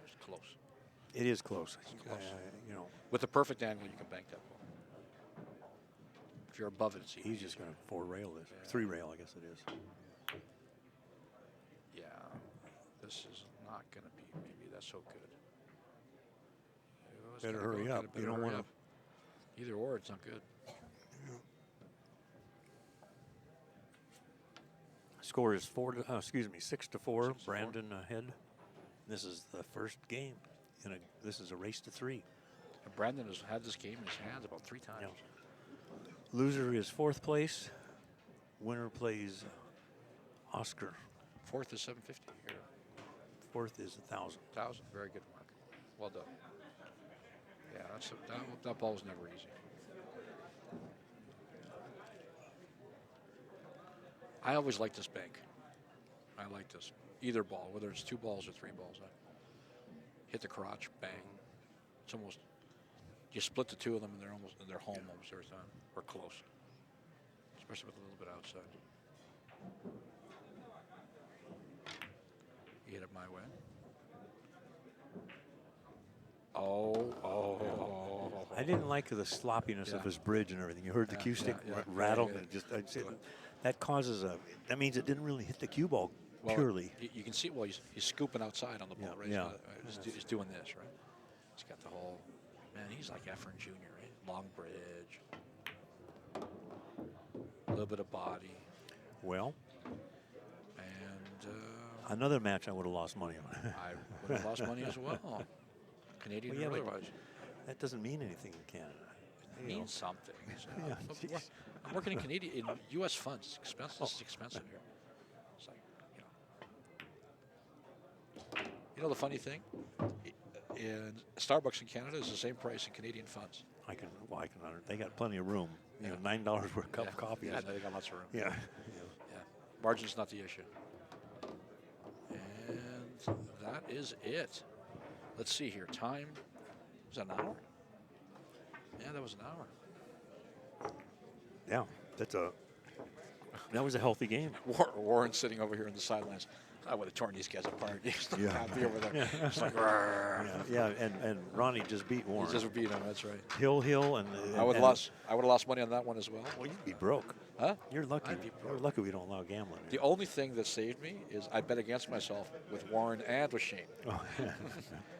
It's close. It is close. Close. With a perfect angle, you can bank that ball. If you're above it, it's easy. he's just going to 4-rail this. 3-rail, I guess it is. Yeah. This is not going to be maybe that's so good. It's Better gotta hurry go, up. better You don't hurry want up. Either or, it's not good. Score is 6-4. Brandon ahead. This is the first game. This is a race to 3. And Brandon has had this game in his hands about 3 times. Yeah. Loser is 4th place. Winner plays Oscar. 4th is 750 here. 4th is 1,000. 1,000. Very good mark. Well done. Yeah, that ball was never easy. I always like this bank. I like this. Either ball, whether it's 2 balls or 3 balls. I hit the crotch, bang. It's almost, you split the 2 of them and they're home almost every time, or close. Especially with a little bit outside. You hit it my way. Oh. I didn't like the sloppiness of his bridge and everything. You heard the cue stick rattle, and that causes that means it didn't really hit the cue ball purely. You can see, he's scooping outside on the ball, right? Yeah. He's doing this, right? He's got the whole, man, he's like Efren Jr., right? Long bridge. A little bit of body. Well. And another match I would have lost money on. I would have lost money as well. Canadian or otherwise. That doesn't mean anything in Canada. It means something. So I'm working in Canadian, in U.S. funds. It's expensive. This is expensive here. It's like, you know the funny thing? In Starbucks in Canada is the same price in Canadian funds. I can they got plenty of room. You know, $9 for a cup of coffee. Yeah, they got lots of room. Yeah. Margin's not the issue. And that is it. Let's see here. Time. Was that an hour? Yeah, that was an hour. Yeah, that was a healthy game. Warren's sitting over here in the sidelines. I would have torn these guys apart. He's not happy over there. It's like, and Ronnie just beat Warren. He just beat him. That's right. Hill, and I would have lost money on that one as well. Well, you'd be broke. Huh? You're lucky. You're lucky we don't allow gambling. The only thing that saved me is I bet against myself with Warren and with Shane. Oh.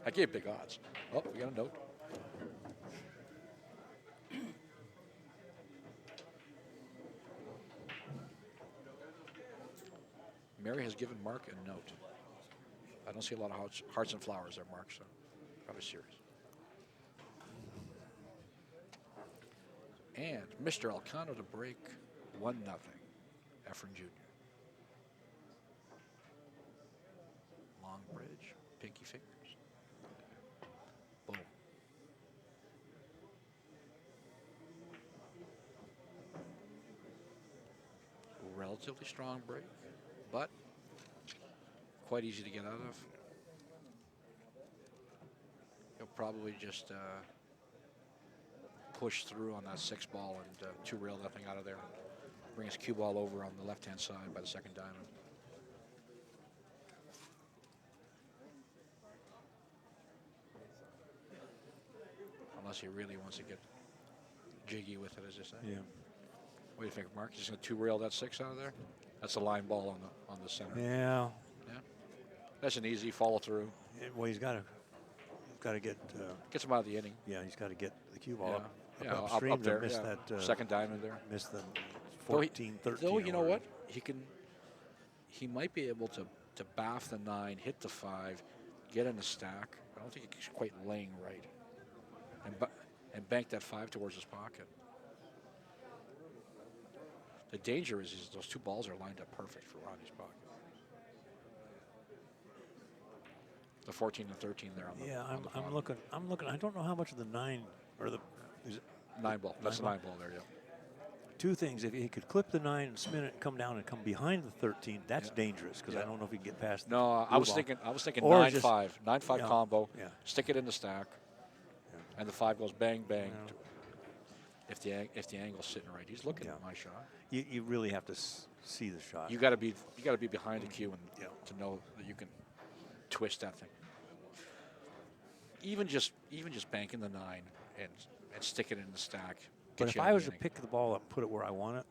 I gave big odds. Oh, we got a note. Mary has given Mark a note. I don't see a lot of hearts and flowers there, Mark, so probably serious. And Mr. Alcano to break 1-0. Efren Jr. Long bridge, pinky fingers. Boom. Relatively strong break, but quite easy to get out of. He'll probably just push through on that 6 ball and 2-rail that thing out of there. Bring his cue ball over on the left-hand side by the second diamond. Unless he really wants to get jiggy with it, as they say. Yeah. What do you think, Mark? He's going to 2-rail that 6 out of there? That's a line ball on the center. Yeah. Yeah. That's an easy follow through. Well, he's got to get. Gets him out of the inning. Yeah, he's got to get the cue ball up upstream. Up there. Miss that second diamond there. Miss the 14, 13. Though you know what, he might be able to baff the 9, hit the 5, get in the stack. I don't think he's quite laying right, and bank that 5 towards his pocket. The danger is those 2 balls are lined up perfect for Ronnie's pocket. The 14 and 13 there on the I'm looking. I don't know how much of the 9 or the is it 9 ball. That's the 9 ball there. Yeah. 2 things. If he could clip the 9 and spin it, come down and come behind the 13, that's dangerous because I don't know if he can get past. No, I was ball. thinking Or 9-5 combo. Yeah. Stick it in the stack, and the 5 goes bang bang. If the angle's sitting right, he's looking at my shot. You really have to see the shot. You got to be behind the cue and to know that you can twist that thing. Even just banking the 9 and sticking it in the stack. But if I was to pick the ball up and put it where I want it,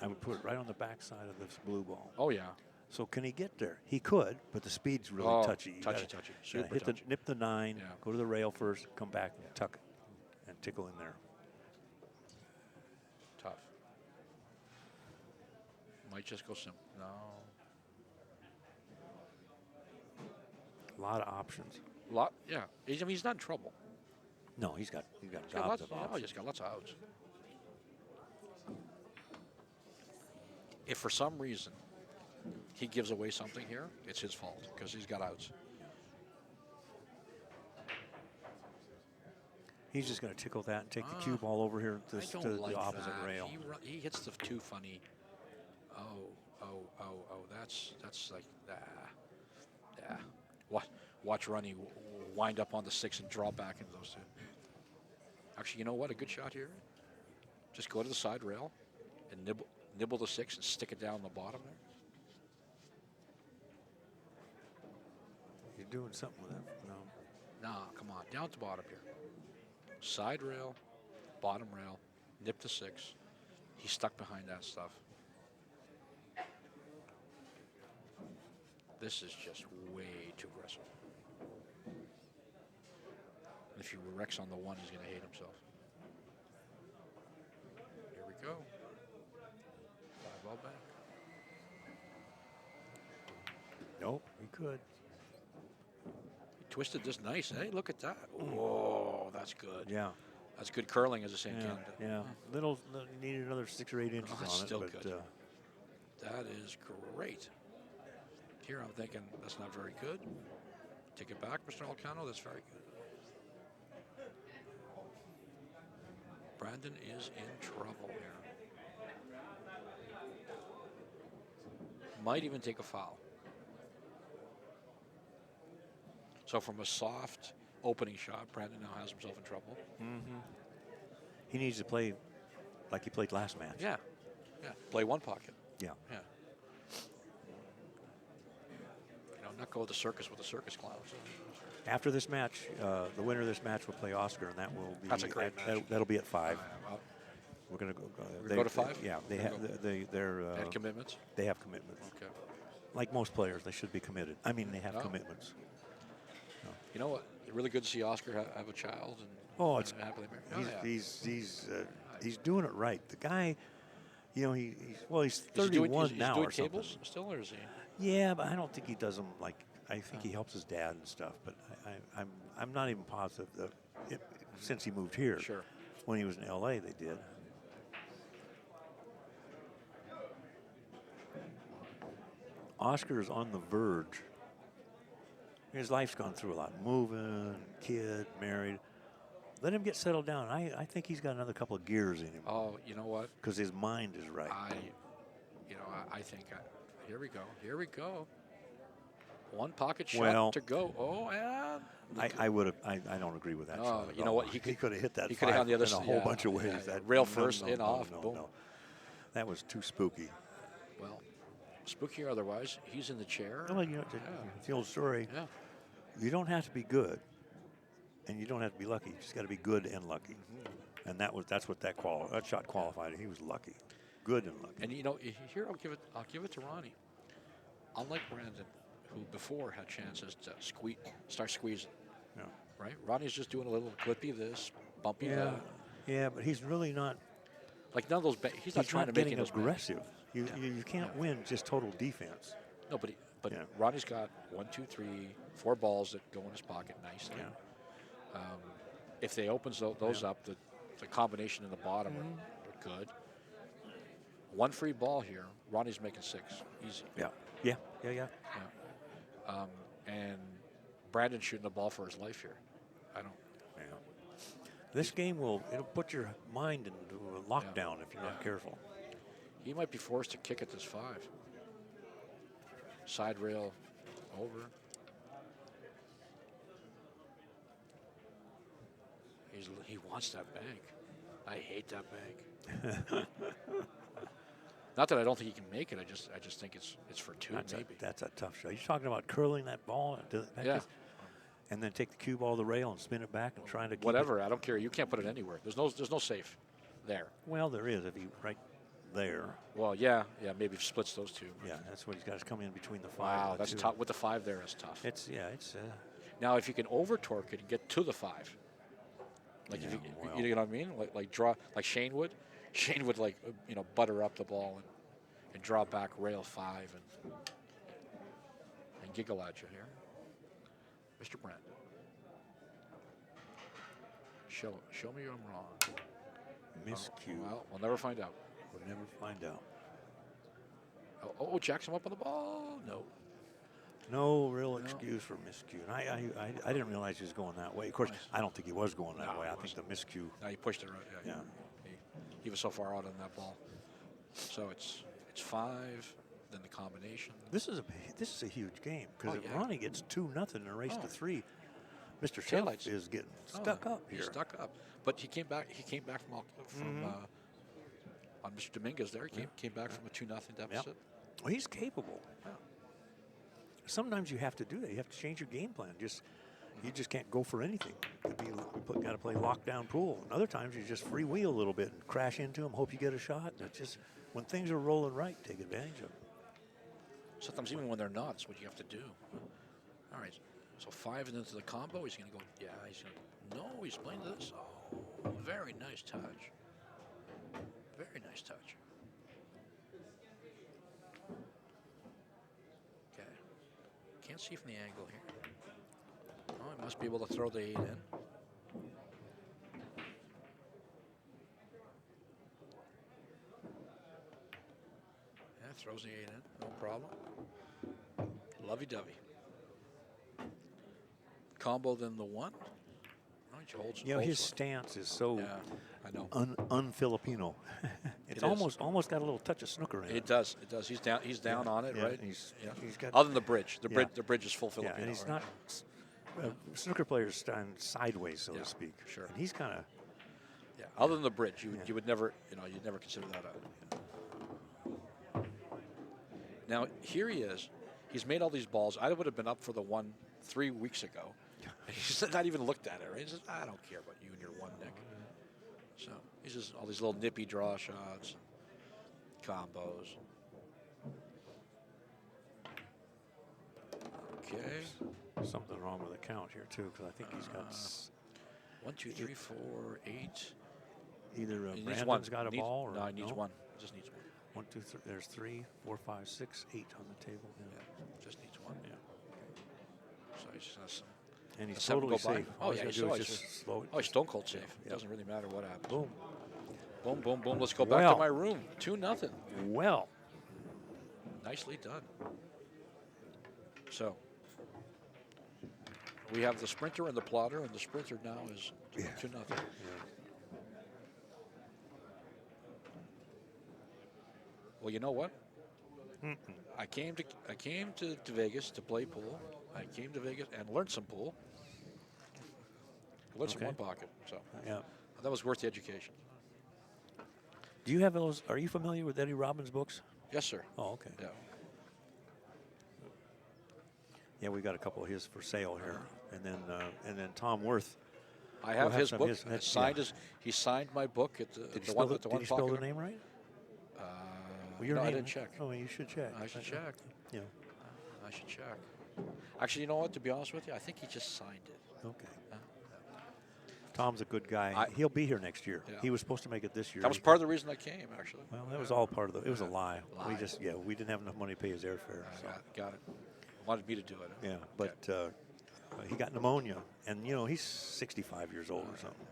I would put it right on the backside of this blue ball. Oh yeah. So can he get there? He could, but the speed's really touchy. Touchy. Super touchy. Nip the 9, go to the rail first, come back and tuck it, and tickle in there. Tough. Might just go simple. No. A lot of options. Yeah. He's not in trouble. No, he's got gobs of options. He's got lots of outs. if for some reason he gives away something here, it's his fault because he's got outs. He's just going to tickle that and take the cue ball over here to, I to don't like the opposite that. rail. He hits the too funny. Oh, that's like, yeah. Watch Ronnie wind up on the 6 and draw back into those two. Actually, you know what? A good shot here. Just go to the side rail and nibble the 6 and stick it down the bottom there. You're doing something with that. No. Nah, come on. Down to bottom here. Side rail, bottom rail, nip the 6. He's stuck behind that stuff. This is just way too aggressive. And if he wrecks on the 1, he's going to hate himself. Here we go. 5 ball back. Nope, he could. He twisted this nice. Hey, look at that. Whoa, that's good. Yeah. That's good curling as a St. Canada. Yeah. Little needed another 6 or 8 inches on That's it. still but, good. That is great. Here I'm thinking that's not very good. Take it back, Mr. Alcano. That's very good. Brandon is in trouble here. Might even take a foul. So from a soft opening shot, Brandon now has himself in trouble. he needs to play like he played last match. Yeah. Play one pocket. Yeah. Yeah. Not go to the circus with the circus clowns. After this match, the winner of this match will play Oscar, and that will be That's a great match. That'll be at 5. Well, We're going to go. Go to 5? Yeah, they have. They're. they had commitments? They have commitments. Okay. Like most players, they should be committed. I mean, they have Oh. commitments. You know what? Really good to see Oscar have a child. And Oh, it's happily married. he's doing it right. The guy, he's 31 now doing or something. tables still, or is he? Yeah, but I don't think he does them like. I think he helps his dad and stuff. But I'm not even positive that since he moved here. Sure. When he was in L.A., they did. Oscar is on the verge. His life's gone through a lot. Moving, kid, married. Let him get settled down. I think he's got another couple of gears in him. Oh, you know what? Because his mind is right. I think. Here we go. One pocket shot to go. Oh, and I would have. I don't agree with that. shot at you know all. what? He could have hit that. He could have on the other in a side. whole bunch of ways. Yeah. That Rail first, in off, boom. No. That was too spooky. Well, spooky or otherwise, he's in the chair. Well, it's the old story. Yeah. You don't have to be good, and you don't have to be lucky. You just got to be good and lucky. And that's what that shot qualified. He was lucky, good and lucky. And here I'll give it to Ronnie. Unlike Brandon, who before had chances to start squeezing. Yeah. Right? Ronnie's just doing a little clippy this, bumpy that. Yeah, but he's really not. Like none of those. He's not trying to make getting it aggressive. You can't win just total defense. No, but Yeah. Ronnie's got 1, 2, 3, 4 balls that go in his pocket nicely. Yeah. If they opens those up, the combination in the bottom are good. One free ball here. Ronnie's making 6. Easy. Yeah. And Brandon's shooting the ball for his life here. Yeah. This game it'll put your mind into a lockdown if you're not careful. He might be forced to kick at this 5. Side rail over. He wants that bank. I hate that bank. Not that I don't think he can make it. I just think it's for 2 maybe. That's a tough shot. You're talking about curling that ball and then take the cue ball to the rail and spin it back and trying to keep Whatever. I don't care. You can't put it anywhere. There's no safe there. Well, there is if you right there. Well, yeah. Maybe splits those 2. Yeah, that's what he's got to come in between the 5. Wow, and the that's 2. tough. With the 5 there, it's tough. It's Now, if you can over torque it and get to the 5, like if you know what I mean, like draw like Shane would. Shane would butter up the ball and draw back rail 5 and giggle at you here, Mr. Brent. Show me I'm wrong. Miscue. Well, we'll never find out. We'll never find out. Oh, jacks him up on the ball. No. No real excuse for miscue. And I didn't realize he was going that way. Of course, I don't think he was going that way. I think the miscue. No, he pushed it right. Yeah. He was so far out on that ball. So it's 5, then the combination. This is a huge game because if Ronnie gets 2-0 in a race to 3, Mr. Shuff is getting stuck up here. He's stuck up, but he came back. He came back from on Mr. Dominguez there. He came back from a 2-0 deficit. Yep. Well, he's capable. Yeah. Sometimes you have to do that. You have to change your game plan. You just can't go for anything. Got to play lockdown pool. And other times you just freewheel a little bit and crash into them, hope you get a shot. It's just when things are rolling right, take advantage of it. Sometimes even when they're not, it's what you have to do. All right. So 5 and into the combo. He's going to go. Yeah. No. He's playing this. Oh, very nice touch. Very nice touch. Okay. Can't see from the angle here. Oh, he must be able to throw the 8 in. Yeah, throws the 8 in. No problem. Lovey-dovey. Combo then the 1. Oh, he holds, his stance is so I know. un-Filipino. It's almost got a little touch of snooker in it. It does. He's down on it, right? He's got, other than the bridge. The bridge is full Filipino. Yeah, and he's right? not. Snooker players stand sideways, so to speak. Sure. And he's kind of. Yeah. Other than the bridge, you would never, you'd never consider that out. Now here he is. He's made all these balls. I would have been up for the 1 3 weeks ago. He's not even looked at it, right? He says, I don't care about you and your 1 nick. So he's just all these little nippy draw shots, combos. Okay. Something wrong with the count here too, because I think he's got 1, 2, 3, 4, 8. Either He needs Brandon's one. got a ball, or no, he needs one. Just needs one. 1, 2, 3. There's 3, 4, 5, 6, 8 on the table. Yeah, just needs one. Yeah. So he just has some. And he's Seven totally go by. safe. Oh, All yeah, he's he's got to do always is just slow it. Oh, he's stone cold safe. Yeah. It doesn't really matter what happens. Boom. Boom, boom, boom. Let's go back to my room. 2-0. Well. Nicely done. So we have the sprinter and the plotter, and the sprinter now is 2-0. Yeah. Well, you know what? I came to Vegas to play pool. I came to Vegas and learned some pool. Learned some 1 pocket. So that was worth the education. Do you have those? Are you familiar with Eddie Robbins' books? Yes, sir. Oh, okay. Yeah. Yeah, we got a couple of his for sale here, and then Tom Worth. I have his book. He signed my book at the Did you one. did you spell the name right? Well, your no, I name, didn't check. Oh, you should check. I should check. Yeah. I should check. Actually, you know what? To be honest with you, I think he just signed it. Okay. Tom's a good guy. He'll be here next year. Yeah. He was supposed to make it this year. That was part of the reason I came, actually. Well, that was all part of it was a lie. Lie. We didn't have enough money to pay his airfare. So. Got it. Wanted me to do it. Yeah, but he got pneumonia, and he's 65 years old or something.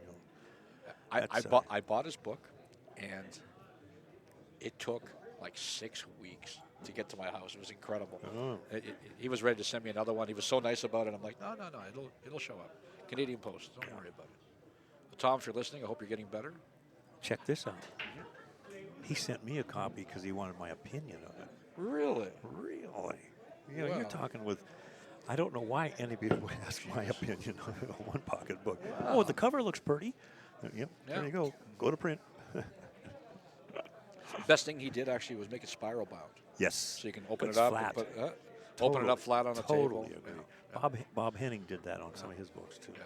I bought his book, and it took like 6 weeks to get to my house. It was incredible. Oh. He was ready to send me another one. He was so nice about it. I'm like, no, it'll show up. Canadian Post. Don't worry about it. Well, Tom, if you're listening, I hope you're getting better. Check this out. He sent me a copy because he wanted my opinion of it. Really? Really? You're talking with. I don't know why anybody would ask my opinion on a 1 pocket book. Wow. Oh, the cover looks pretty. Yep. Yeah. There you go. Go to print. Best thing he did actually was make it spiral bound. Yes. So you can open it up. Flat. Open it up flat on the table. Totally agree. Bob Henning did that on some of his books too. Yeah.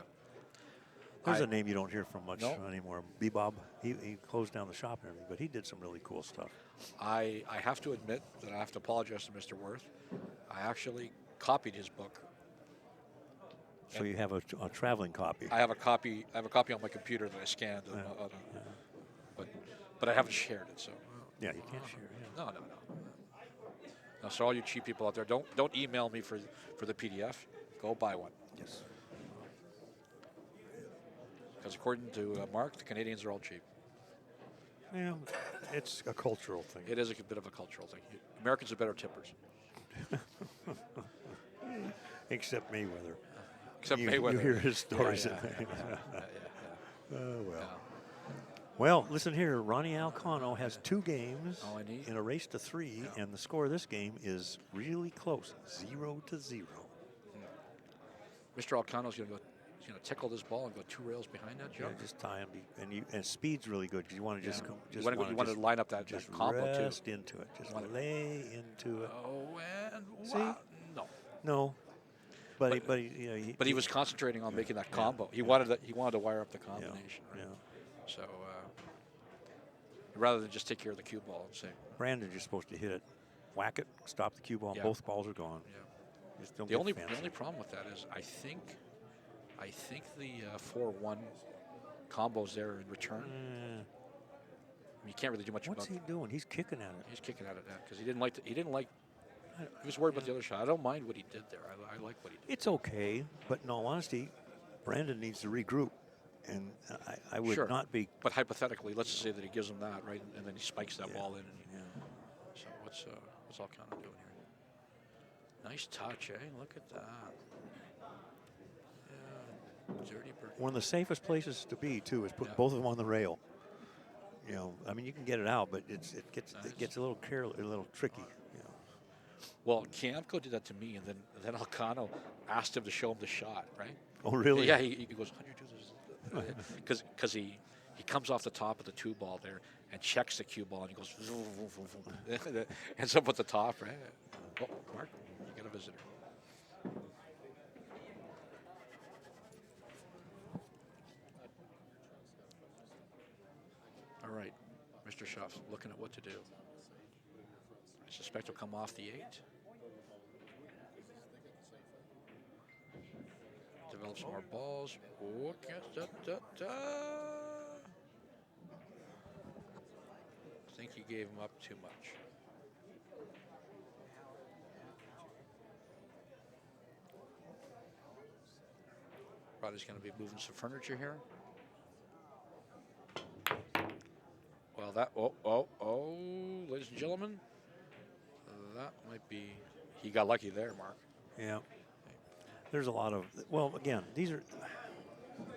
There's a name you don't hear from much anymore. B-Bob. He closed down the shop and everything, but he did some really cool stuff. I have to admit that I have to apologize to Mr. Worth. I actually copied his book. So you have a traveling copy. I have a copy. I have a copy on my computer that I scanned. But I haven't shared it. So. Yeah, you can't share. Yeah. No. Now, so all you cheap people out there, don't email me for the PDF. Go buy one. Yes. Because according to Mark, the Canadians are all cheap. Yeah. It's a cultural thing. It is a bit of a cultural thing. Americans are better tippers. Except Mayweather. Except You Mayweather. hear his stories. Yeah. Oh, well. Yeah. Well, listen here. Ronnie Alcano has 2 games Oh, and he- in a race to 3, and the score of this game is really close, 0-0. Mr. Alcano's going to go. He's going to tickle this ball and go 2 rails behind that Yeah, jump. just tie him, and speed's really good because you want to just Yeah. come, You want to line up that just combo too. rest into it, just wanna- lay into it. Oh, and See? wow. No. No, but But- he But he was concentrating on making that combo. He wanted to wire up the yeah, combination. yeah. Right? So rather than just take care of the cue ball and say, Brandon, you're supposed to hit it, whack it, stop the cue ball, and Yeah. both balls are gone. yeah. Just don't The get only fancy. problem with that is I think the 4-1 combos there in return. You can't really do much What's about. he doing? He's kicking at it. He's kicking at it because he didn't like. He was worried about the other shot. I don't mind what he did there. I like what he did. It's okay, but in all honesty, Brandon needs to regroup, and I would Sure. not be. But hypothetically, let's just say that he gives him that right, and then he spikes that ball in. And Yeah. so what's Alcano doing here? Nice touch, eh? Look at that. Yeah, dirty bird. One of the safest places to be too is put Yeah. both of them on the rail. You know, I mean, you can get it out, but it gets Nice. a little a little tricky. You know. Well, Kiamco did that to me, and then Alcano asked him to show him the shot, right? Oh, really? Yeah, he goes, "How'd you do this?" Because he comes off the top of the 2 ball there and checks the cue ball, and he goes, vroom, vroom, vroom, vroom. Ends up at the top, right? Oh, Mark, you got a visitor. All right, Mr. Shuff, looking at what to do. I suspect he'll come off the 8. Develop some more balls. Oh, I think he gave him up too much. Roddy's going to be moving some furniture here. Well, ladies and gentlemen, that might be. He got lucky there, Mark. Yeah. There's a lot of. Well, again, these are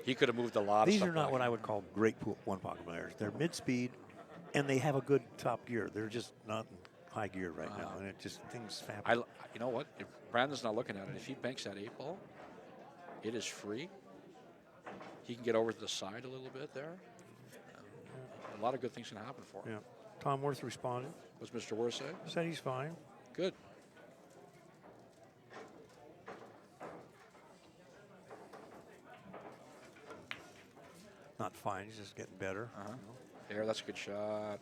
He could have moved a lot. these of are stuff not back. what I would call great one pocket players. They're mid-speed, and they have a good top gear. They're just not in high gear right now, and it just things happen. You know what? If Brandon's not looking at it, if he banks that 8 ball, it is free. He can get over to the side a little bit there. A lot of good things can happen for him. Yeah. Tom Worth responded. What's Mr. Worth say? Said he's fine. Good. Not fine. He's just getting better. There, that's a good shot.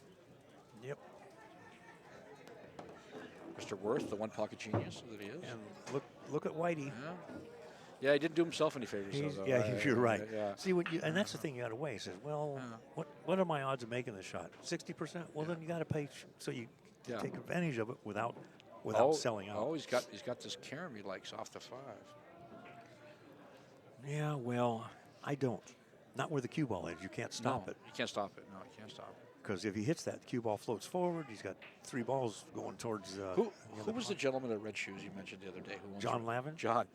Yep. Mr. Worth, the one pocket genius that he is. And look at Whitey. Yeah, he didn't do himself any favors. though, You're right. Yeah. See and that's the thing you got to weigh. He says, well, what are my odds of making the shot? 60%. Well, then you got to pay so you can take advantage of it without selling out. Oh, he's got this carom he likes off the 5. Yeah, well, I don't. Not where the cue ball is. You can't stop it. You can't stop it. No, you can't stop it. Because if he hits that, the cue ball floats forward. He's got 3 balls going towards. Who was the gentleman in red shoes you mentioned the other day? Who John Lavin? John.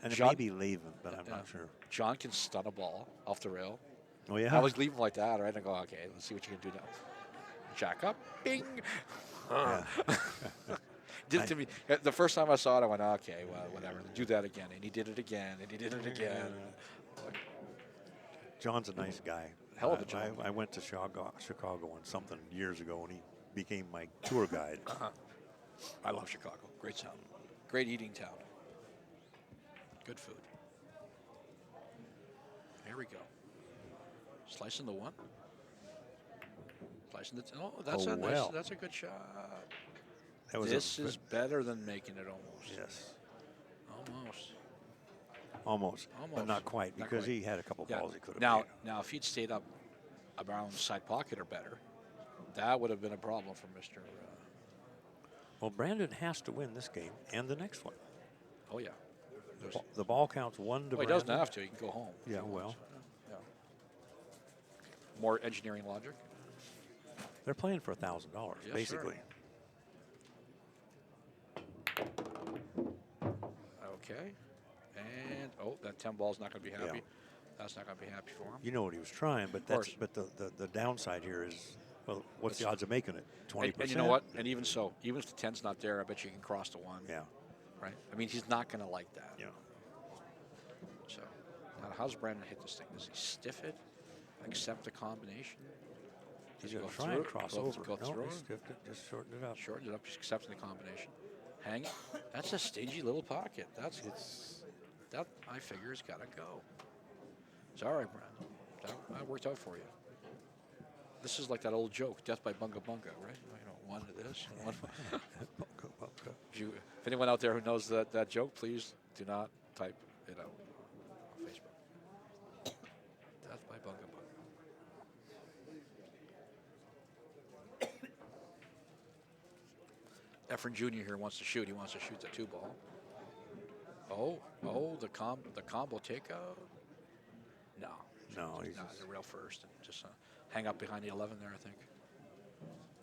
And John, it may be Lavin, but I'm not sure. John can stun a ball off the rail. Oh, yeah? I was leaving like that, right? I go, okay, let's see what you can do now. Jack up, bing. Yeah. Did it to me. The first time I saw it, I went, okay, well, whatever. Do that again. And he did it again, and he did it again. John's a nice guy. Hell of a job. I went to Chicago on something years ago, and he became my tour guide. I love Chicago. Great town. Great eating town. Good food. Here we go. Slicing the 1. Slicing the. That's a good shot. This is better than making it almost. Yes. Almost. But not quite, Not because quite. he had a couple balls he could have Now, made. now, if he'd stayed up around the side pocket or better, that would have been a problem for Mr. Well, Brandon has to win this game and the next one. Oh, yeah. The ball counts 1 to Well, he Brandon. doesn't have to. He can go home. Yeah, well. Yeah. More engineering logic. They're playing for $1,000, Yes, basically. Okay. And, oh, that 10 ball's not going to be happy. Yeah. That's not going to be happy for him. You know what he was trying, but course. the downside here is, well, what's the odds of making it? 20%. And you know what? And even so, even if the 10's not there, I bet you can cross the 1. Yeah. Right? I mean, he's not going to like that. Yeah. So, now how's Brandon hit this thing? Does he stiff it? Accept the combination? He's Does he going go to try through and it? cross Go over. No, through he it? stiffed it, just shortened it up. Shortened it up, he's accepting the combination. Hang it. That's a stingy little pocket. That I figure has got to go. It's all right, Brandon. That worked out for you. This is like that old joke, death by bunga bunga, right? You know, one of this. One. If anyone out there who knows that joke, please do not type it out on Facebook. Death by bunga bunga. Efren Jr. here wants to shoot. He wants to shoot the 2 ball. Oh, the combo takeout. No, he's not the rail first. And just hang up behind the 11 there, I think.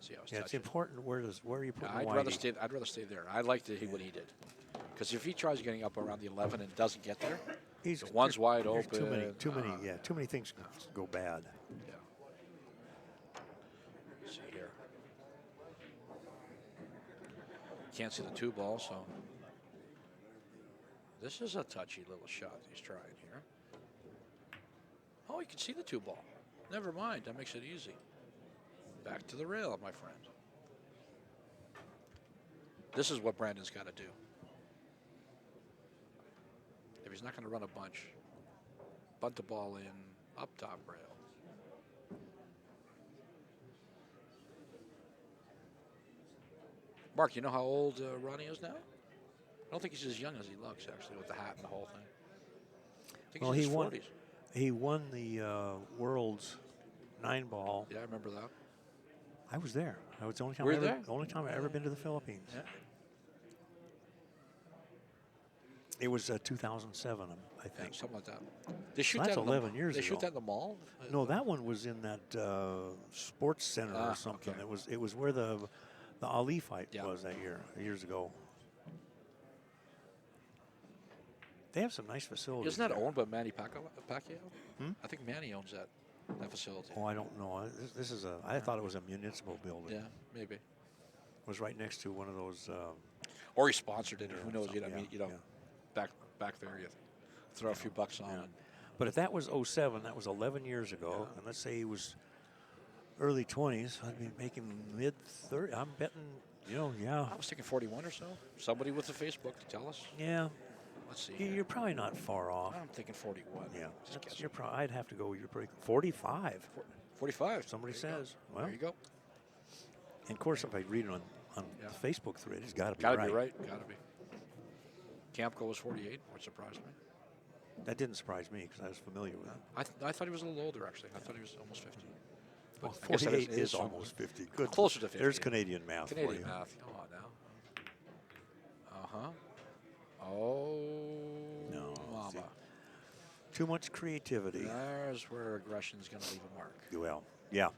See how it's important where are you putting I'd rather stay there. I like what he did, because if he tries getting up around the 11 and doesn't get there, the one's wide open. Too many things can go bad. Yeah. Let's see here. Can't see the 2 ball, so this is a touchy little shot he's trying here. Oh, you can see the 2 ball. Never mind, that makes it easy. Back to the rail, my friend. This is what Brandon's got to do. If he's not going to run a bunch, bunt the ball in, up top rail. Mark, you know how old Ronnie is now? I don't think he's as young as he looks, actually, with the hat and the whole thing. I think he's in his 40s. He won the World's 9-ball. Yeah, I remember that. I was there. That was the only time I ever been to the Philippines. Yeah. It was 2007, I think. Yeah, something like that. They shoot That's that 11 years ago. They shoot that in the mall? No, that one was in that sports center or something. Okay. It was where the Ali fight was that years ago. They have some nice facilities. Isn't that there. owned by Manny Pacquiao? I think Manny owns that facility. Oh, I don't know. I thought it was a municipal building. Yeah, maybe. It was right next to one of those. Or he sponsored it. Who knows? Back there, you throw a few bucks on. Yeah. And But if that was 07, that was 11 years ago, and let's say he was early 20s, I'd be making mid-30s. I'm betting, I was thinking 41 or so. Somebody with the Facebook to tell us. Yeah. Let's see. You're probably not far off. I'm thinking 41. Yeah. Just guessing. I'd have to go. You're pretty 45. 45. Somebody says. Well, there you go. And of course, if I read it on the Facebook thread, it's got to be right. Got to be right. Got to be. Campco was 48, which surprised me. That didn't surprise me because I was familiar with it. I thought he was a little older, actually. I thought he was almost 50. Well, I guess 48 it is almost 50. Good. Closer to 50. There's Canadian math for you. Canadian math. Come on now. Uh-huh. Oh, No. mama. See, too much creativity. There's where aggression's going to leave a mark. Well, yeah.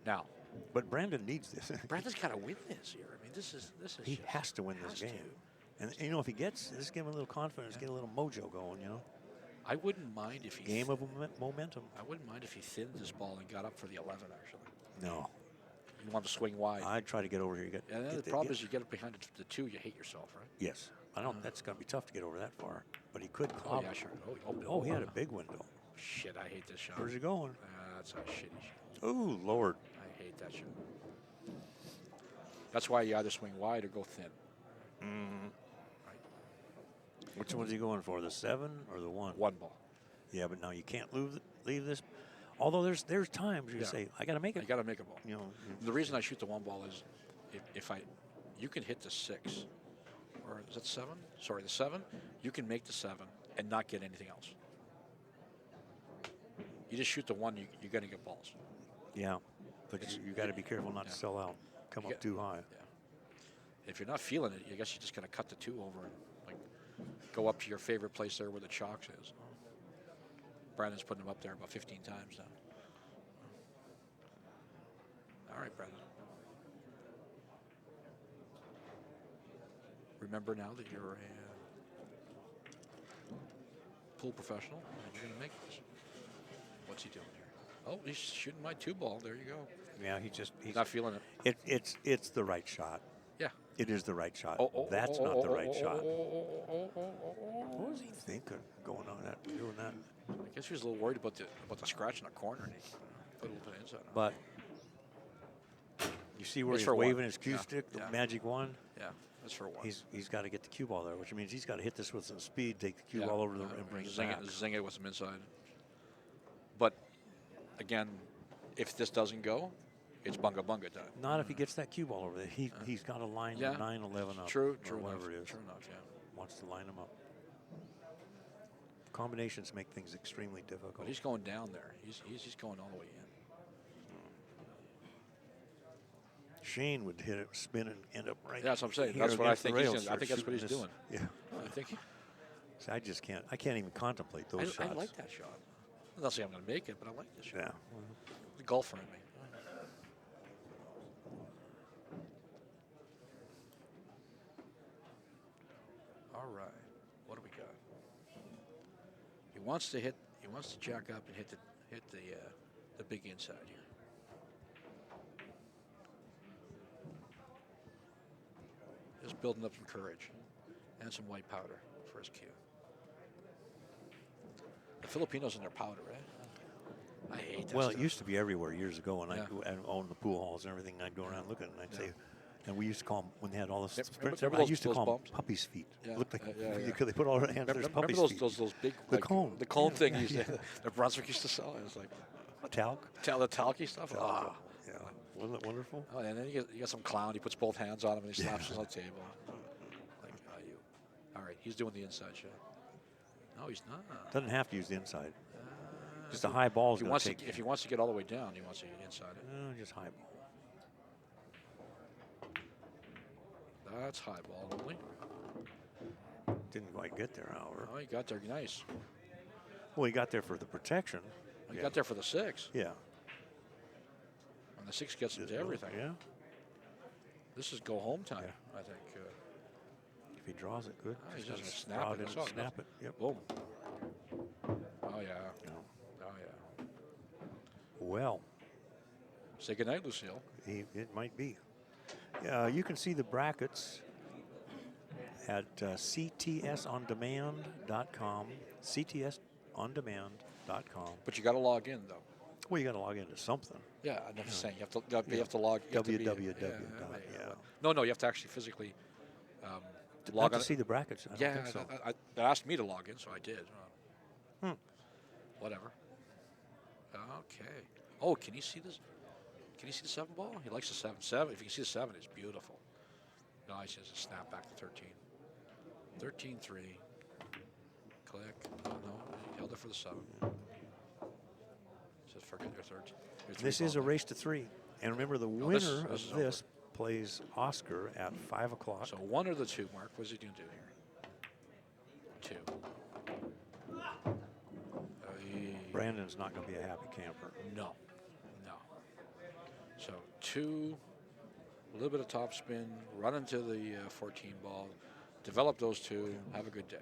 Now, But Brandon needs this. Brandon's got to win this year. I mean, this is. He has to win this game. And, if he gets, just give him a little confidence, get a little mojo going, I wouldn't mind if he... Game of momentum. I wouldn't mind if he thinned this ball and got up for the 11, actually. No. You want to swing wide. I'd try to get over here. The problem is you get up behind the 2, you hate yourself, right? Yes. I don't. That's going to be tough to get over that far. But he could Oh, clobber. yeah, sure. Oh, he had a big window. Shit, I hate this shot. Where's he going? That's a shitty shot. Oh, Lord. I hate that shot. That's why you either swing wide or go thin. Mm-hmm. Which one's he going for, the 7 or the 1? 1 ball. Yeah, but now you can't leave this. Although there's times you say, I got to make it. I got to make a ball. The reason I shoot the 1 ball is you can hit the 6, or is that 7? Sorry, the 7. You can make the 7 and not get anything else. You just shoot the 1, you're going to get balls. Yeah, but you got to be careful not to sell out. Come up too high. Yeah. If you're not feeling it, I guess you're just going to cut the 2 over and go up to your favorite place there where the chalks is. Brandon's putting him up there about 15 times now. All right, Brandon. remember now that you're a pool professional and you're going to make this. What's he doing here? Oh, he's shooting my 2-ball. There you go. Yeah, he's Not feeling it. It's the right shot. Yeah. It is the right shot. That's not the right shot. What was he thinking going on that, doing that? I guess he was a little worried about the scratch in the corner, and he put a little bit of inside on it. But you see where It's he's for waving one. his cue Yeah, stick, the yeah. magic one? Yeah, that's for 1. He's got to get the cue ball there, which means he's got to hit this with some speed, take the cue ball over the and bring it back. Zing it with some inside. But again, if this doesn't go, it's bunga bunga time. Not if he gets that cue ball over there. He's got to line 9-11 up. True or enough. whatever it is. True enough, yeah. Wants to line them up. Combinations make things extremely difficult. But he's going down there. He's going all the way in. Shane would hit it, spin, and end up right. Yeah, that's what I'm saying. here That's what I against the think he's rails doing. I for think that's what he's shooting doing. this. Yeah. I think See, I just can't. I can't even contemplate those shots. I like that shot. I'm not saying I'm going to make it, but I like this shot. Yeah. The golfer in me. All right. What do we got? He wants to jack up and hit the big inside here. Just building up some courage and some white powder for his cue. The Filipinos and their powder, right? I hate that Well, stuff. it used to be everywhere years ago, and Yeah. I owned the pool halls and everything. I'd go around looking, and I'd say, and we used to call them when they had all this. Remember I used to those call them bumps? puppies' feet. Yeah, Looked like yeah. because they put all their hands. There's Remember puppies' those, feet. those big The cone. the cone Yeah, thing yeah, that Brunswick used to sell. It was like Talc. the talky stuff. Ah. Yeah. Wasn't it wonderful? Oh, and then you get some clown. He puts both hands on him and he slaps us on the table. Like, you. All right, he's doing the inside shot. No, he's not. Doesn't have to use the inside. Just a high ball is going to take. If he wants to get all the way down, he wants to get inside it. Just high ball. That's high ball only. Didn't quite get there, however. Oh, he got there nice. Well, he got there for the protection. He got there for the 6. Yeah. And the 6 gets him to everything. Yeah. This is go home time, I think. If he draws it, good. He's Just just gotta snap draw it. and That's all. snap it. Yep. Boom. Oh, yeah. No. Oh, yeah. Well, Say goodnight, Lucille. it might be. You can see the brackets at ctsondemand.com. ctsondemand.com. But you got to log in, though. Well, you got to log into something. Yeah, I'm just saying. You have to log. www. No, you have to actually physically Not log to on. see the brackets. I don't think so. They asked me to log in, so I did. Whatever. Okay. Oh, can you see this? Can you see the 7 ball? He likes the 7. 7. If you can see the 7, it's beautiful. Nice. Just a snap back to 13. 13-3. Click. Oh, no, he held it for the 7. Says forget your 13. Your 3 This is a ball. race to 3. And remember, the winner this is of this plays Oscar at 5 o'clock. So 1 or the 2, Mark? What's he going to do here? 2. Brandon's not going to be a happy camper. No. So 2, a little bit of top spin, run into the 14 ball, develop those 2, have a good day.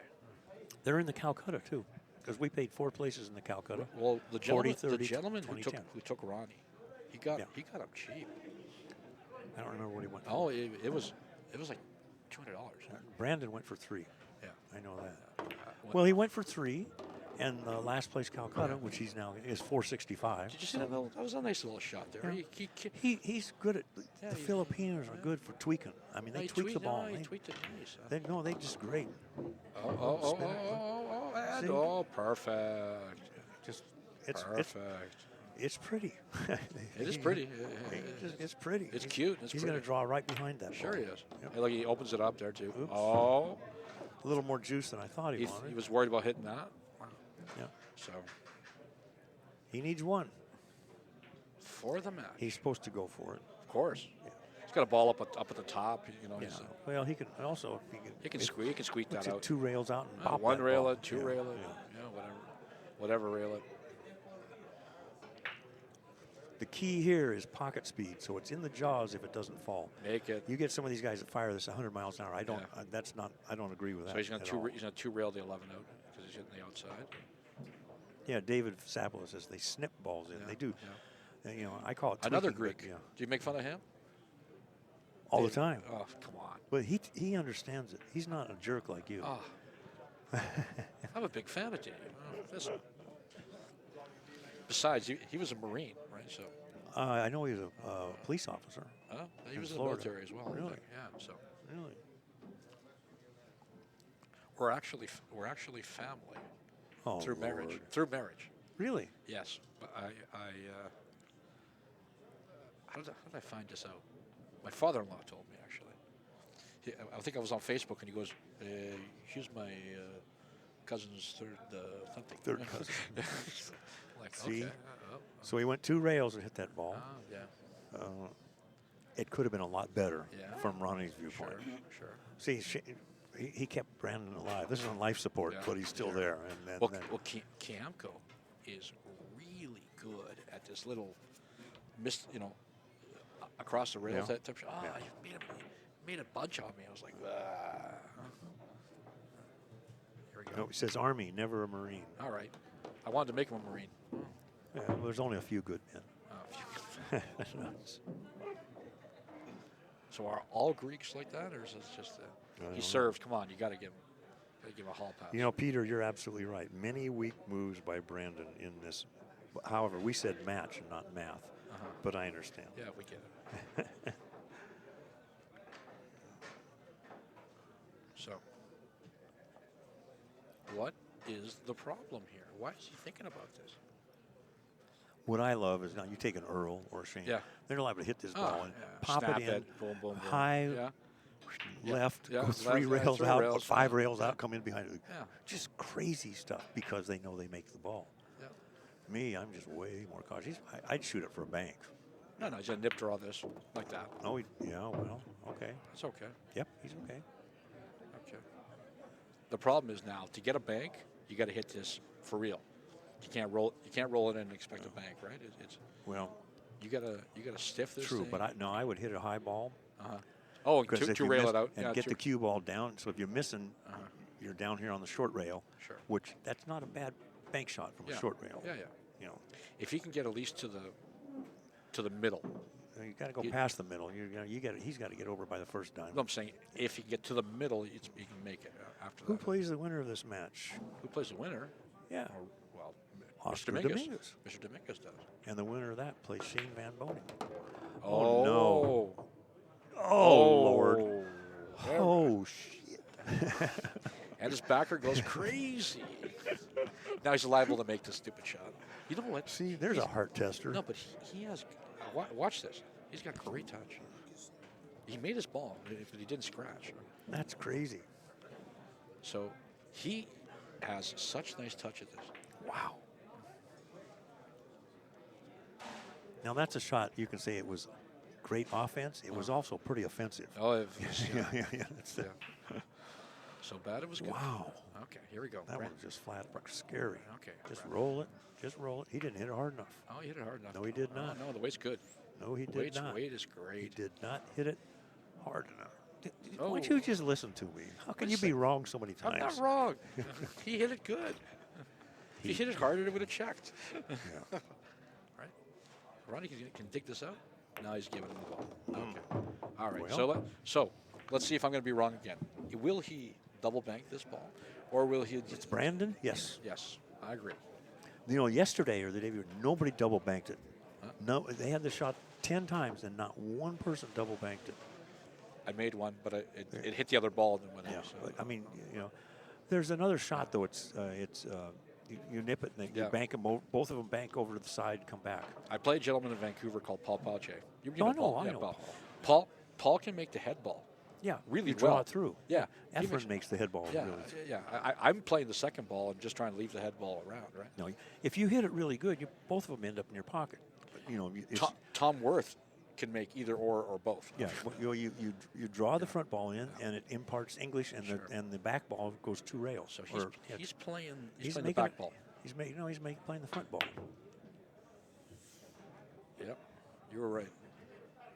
They're in the Calcutta, too, because we paid 4 places in the Calcutta. Well, the 40, gentleman, 30, the gentleman who 2010. took Ronnie, he got him cheap. I don't remember what he went for. Oh, it was like $200. Brandon went for 3. Yeah. I know that. Well, he went for 3, and the last place Calcutta, which he's now is 465. Did you see that? That was a nice little shot there. Yeah. He's good at the Yeah, Filipinos are good for tweaking. I mean, they tweak the ball. He tweaked it nice. They just great. Oh, perfect. Just Perfect. it's pretty. It is pretty. It's pretty. It's cute. It's He's pretty. going to draw right behind that. Sure ball. he is. Yep. Hey, look, he opens it up there too. Oops. Oh, A little more juice than I thought he wanted. he was worried about hitting that. Yeah. So He needs 1. for the match, He's supposed to go for it. of course. Yeah. He's got a ball up at the top. You know, Yeah. he's, Well, he can also. he can squeak. He can squeak that out. 2 rails out and pop 1 that rail ball. it, 2 Yeah, rail it, yeah. whatever rail it. The key here is pocket speed, so it's in the jaws if it doesn't fall. Make it. You get some of these guys that fire this 100 miles an hour. I don't. That's not. I don't agree with that. So he's going at all. to two rail the 11 out because he's hitting the outside. Yeah, David Sapolo says they snip balls in. Yeah, They do. yeah. You know, I call it Another tweaking, Greek. but, Do you make fun of him? all the time. Oh, come on. But he understands it. He's not a jerk like you. Oh. I'm a big fan of Dave. Listen. Besides, he was a Marine, right? So. I know he's a police officer. He was in the Florida. military as well. Really? Yeah. So. Really? We're actually family Oh, through marriage. Lord. Through marriage. Really? Yes. But how did I find this out? My father-in-law told me actually. I think I was on Facebook and he goes, "Here's my cousin's Third cousin. like, See? okay. So he went 2 rails and hit that ball. Yeah. It could have been a lot better Yeah. from Ronnie's viewpoint. Sure. See, he kept Brandon alive. This is on life support, Yeah, but he's still sure. there. And then, Well, Kiamco is really good at this little across the rails. Yeah. That type of shot. Oh, he made a bunch on me. I was like, Here we go. no, he says Army, never a Marine. All right. I wanted to make him a Marine. Yeah, well, there's only a few good men. So are all Greeks like that, or is it just I don't he know. served? Come on, you got to give him a hall pass. You know, Peter, you're absolutely right. Many weak moves by Brandon in this. However, we said match and not math, but I understand. Yeah, we get it. So, what is the problem here? Why is he thinking about this? What I love is now you take an Earl or a Shane. Yeah. They're liable to hit this ball and yeah. pop Snap it in, boom, boom, boom. high Yeah. left, Yeah, go left, 3 yeah, rails 3 out, rails, 5 yeah. rails out, come in behind it. Yeah. Just crazy stuff because they know they make the ball. Yeah. Me, I'm just way more cautious. I'd shoot it for a bank. No, he's gonna nip draw this like that. Oh, yeah, well, okay. It's okay. Yep, he's okay. Okay. The problem is now to get a bank, you got to hit this for real. You can't roll it in and expect a bank, right? It's Well, you gotta stiff this. true, thing. but I would hit a high ball. Oh, Because if to you rail miss- it out and yeah, get to- the cue ball down. So if you're missing, you're down here on the short rail. Sure. Which that's not a bad bank shot from Yeah. a short rail. Yeah, yeah. You know, If he can get at least to the middle. you got to go You- past the middle. He's got to get over by the first dime. No, I'm saying if he can get to the middle, he can make it after Who that. plays the winner of this match? Who plays the winner? Yeah, Or, well, Oscar Mr. Dominguez. Mr. Dominguez does. and the winner of that plays Shane Van Boning. Oh, no. Oh Lord! Oh shit! And his backer goes crazy. Now he's liable to make this stupid shot. You know what? See, there's a heart tester. No, but he has. Watch this. He's got great touch. He made his ball, but he didn't scratch. That's crazy. So he has such nice touch at this. Wow. Now that's a shot you can say it was great offense. It was also pretty offensive. Oh, yeah. That's yeah. So bad it was good. Wow. Okay, here we go. That Brand- one was just flat scary. Okay. Just Brand- roll it. Just roll it. He didn't hit it hard enough. Oh, he hit it hard enough. No, he did Oh, not. no, the weight's good. No, he did Weight not. is He great. did not hit it hard enough. Why Oh. don't you just listen to me? How can you be wrong so many times? I'm not wrong. He hit it good. If he hit it harder, it would have checked. Yeah. Right? Ronnie can dig this out. Now he's giving him the ball. Okay. All right. Well. So let's see if I'm going to be wrong again. Will he double bank this ball, or will he? It's Brandon? Yes. Yes, I agree. You know, yesterday or the day before, nobody double banked it. No, they had the shot 10 times and not one person double banked it. I made one, but it hit the other ball and then went Yeah, out. So. but I mean, you know, there's another shot though. You nip it and you Yeah. bank them. Both of them bank over to the side, come back. I play a gentleman in Vancouver called Paul Pache. You Oh, I know, Paul? I Yeah, know Paul. Paul can make the head ball. Yeah, Really you draw well. it through. Yeah. He Efren makes the head ball. Yeah, Really. yeah. I'm playing the second ball and just trying to leave the head ball around, right? No, if you hit it really good, both of them end up in your pocket. But, you know, it's, Tom Worth can make either or both. yeah, you draw the front ball in, and it imparts English, and Sure. the back ball goes 2 rails. So or he's playing the making back ball. He's playing the front ball. Yep. You were right.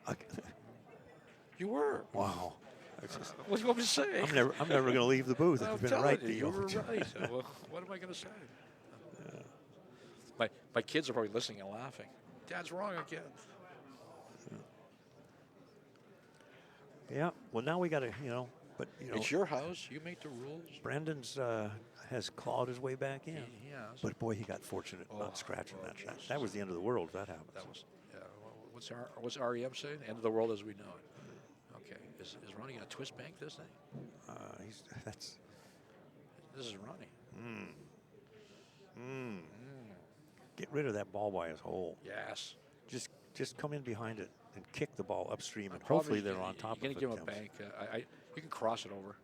I- You were. wow. It's just- What do you want me to say? I'm never going to leave the booth. I'm It's been telling right. you, the you were whole right. Well, what am I going to say? My kids are probably listening and laughing. Dad's wrong again. Yeah. Well, now we got to, but It's your house. You make the rules. Brandon's has clawed his way back in. He has. But boy, he got fortunate not scratching that. That was the end of the world if that happened. That was, yeah. What's REM saying? End of the world as we know it. Okay. Is Ronnie going to twist bank this thing? This is Ronnie. Get rid of that ball by his hole. Yes. Just come in behind it and kick the ball upstream, and hopefully they're on top of it. You're going to give him a bank. You can cross it over.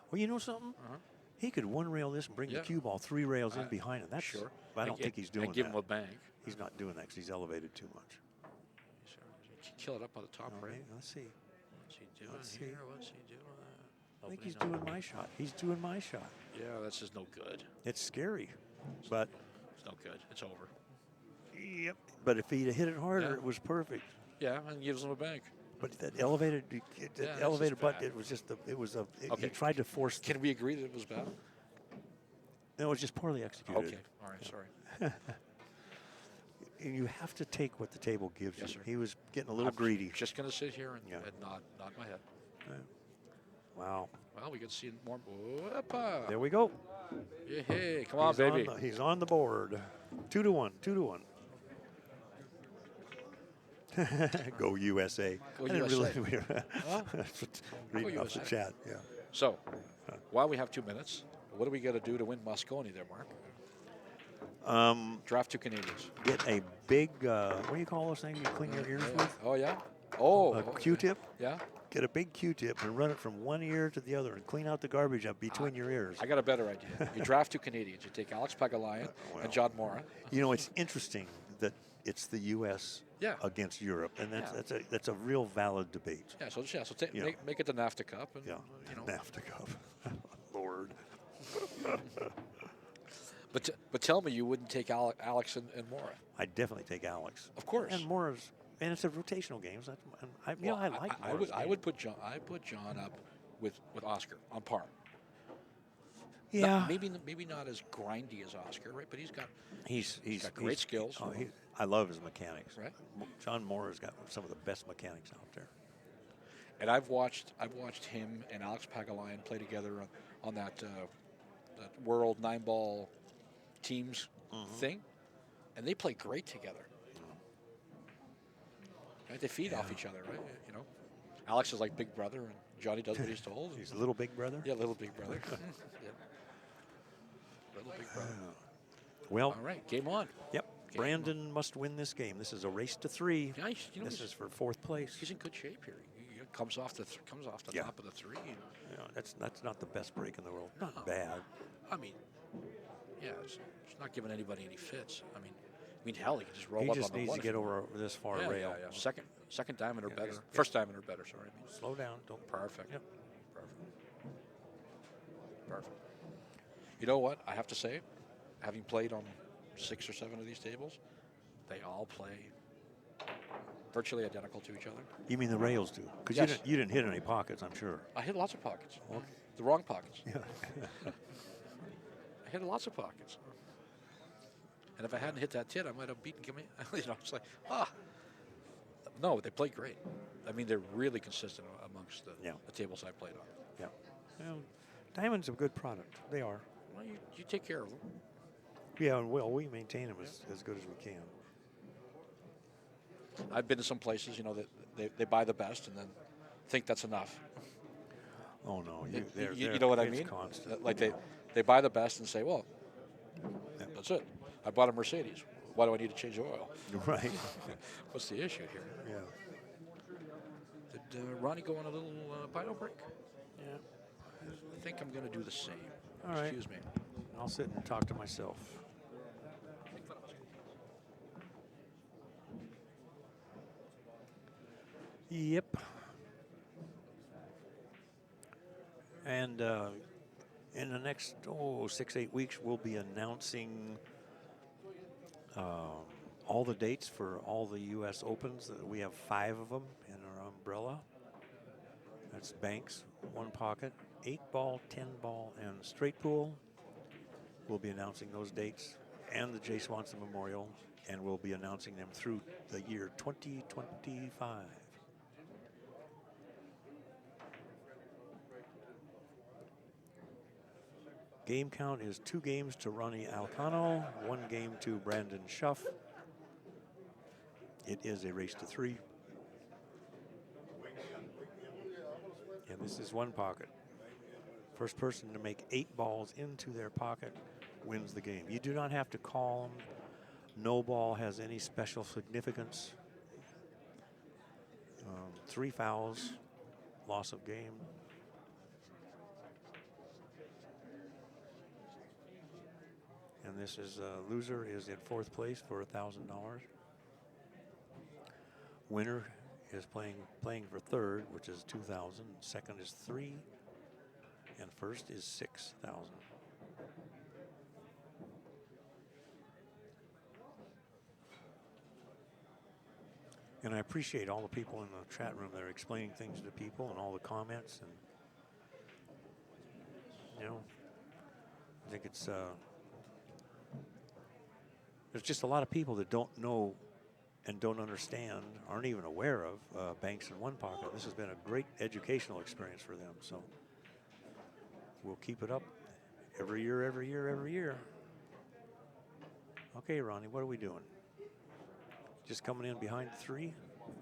Well, you know something? He could one rail this and bring the cue ball 3 rails in behind it. That's sure. I don't think he's doing that. Give him a bank. He's not doing that because he's elevated too much. Kill it up on the top right. Let's see. What's he doing Let's here? see. What's he doing? I think he's doing my shot. He's doing my shot. Yeah, that's just no good. It's scary, but it's no good. It's over. Yep. But if he'd hit it harder, it was perfect. Yeah, and gives him a bank. But that elevated, butt, it was just he tried to force. Can we agree that it was bad? No, it was just poorly executed. Okay. All right. Sorry. You have to take what the table gives you. Sir. He was getting a little greedy. Just going to sit here and nod my head. Wow. Well, we could see more. Whoop-a. There we go. Yeah, hey, come on, baby. He's on the board. 2-1. 2-1. Go USA. Go I didn't USA. reading off the chat. Yeah. So, while we have 2 minutes, what do we got to do to win Moscone there, Mark? Draft 2 Canadians. Get a big, what do you call those things you clean your ears with? Oh, yeah? Oh. A Q-tip? Yeah? Get a big Q-tip and run it from one ear to the other and clean out the garbage up between your ears. I got a better idea. You draft 2 Canadians. You take Alex Pagulayan and John Mora. It's interesting that it's the U.S. against Europe, and that's a real valid debate. Yeah, so make it the NAFTA Cup. And, NAFTA Cup. Lord. But tell me you wouldn't take Alex and Mora. I'd definitely take Alex. Of course. And Mora's, and it's a rotational game. So I like Mora's I would put John. I put John up with Oscar on par. Yeah. Maybe not as grindy as Oscar, right? But he's got great skills. I love his mechanics. Right. John Mora's got some of the best mechanics out there. And I've watched him and Alex Pagulayan play together on that World 9-ball teams thing, and they play great together. Right? They feed off each other, right? Alex is like big brother, and Johnny does what he's told. He's a little big brother? Yeah, little big brother. Little big brother. Well, all right, game on. Yep. Brandon must win this game. This is a race to 3. Nice. This is for 4th place. He's in good shape here. He comes off the top of the 3. That's not the best break in the world. Not bad. I mean, it's not giving anybody any fits. I mean, hell, he can just roll up on the one. He just needs to get over this far rail. Yeah. Second diamond or better. First diamond or better. Sorry. Slow down. Don't. Perfect. Yep. Perfect. You know what? I have to say, having played on 6 or 7 of these tables, they all play virtually identical to each other. You mean the rails do? Because you didn't hit any pockets, I'm sure. I hit lots of pockets. Okay. The wrong pockets. Yeah. I hit lots of pockets. And if I hadn't hit that tit, I might have beaten Kimmy. It's like, No, they play great. I mean, they're really consistent amongst the tables I played on. Yeah. Well, Diamond's a good product. They are. Well, you take care of them. Yeah, and we maintain them as good as we can. I've been to some places, that they buy the best and then think that's enough. Oh, no. You know what I mean? Constant. Like they buy the best and say, well, that's it. I bought a Mercedes. Why do I need to change oil? Right. What's the issue here? Yeah. Did Ronnie go on a little bio break? Yeah. I think I'm going to do the same. All right. Excuse me. I'll sit and talk to myself. Yep. And in the next 6-8 weeks, we'll be announcing all the dates for all the U.S. Opens. We have 5 of them in our umbrella. That's Banks, 1 pocket, 8-ball, 10-ball, and straight pool. We'll be announcing those dates and the Jay Swanson Memorial, and we'll be announcing them through the year 2025. Game count is 2 games to Ronnie Alcano, 1 game to Brandon Shuff. It is a race to 3. And this is 1 pocket. First person to make 8 balls into their pocket wins the game. You do not have to call them. No ball has any special significance. 3 fouls, loss of game. And this is loser is in 4th place for $1,000. Winner is playing for 3rd, which is $2,000. Second is 3, and first is $6,000. And I appreciate all the people in the chat room that are explaining things to people and all the comments. And, you know, I think it's, there's just a lot of people that don't know and don't understand, aren't even aware of Banks in 1 pocket. This has been a great educational experience for them. So we'll keep it up every year, every year, every year. Okay, Ronnie, what are we doing? Just coming in behind 3. Well,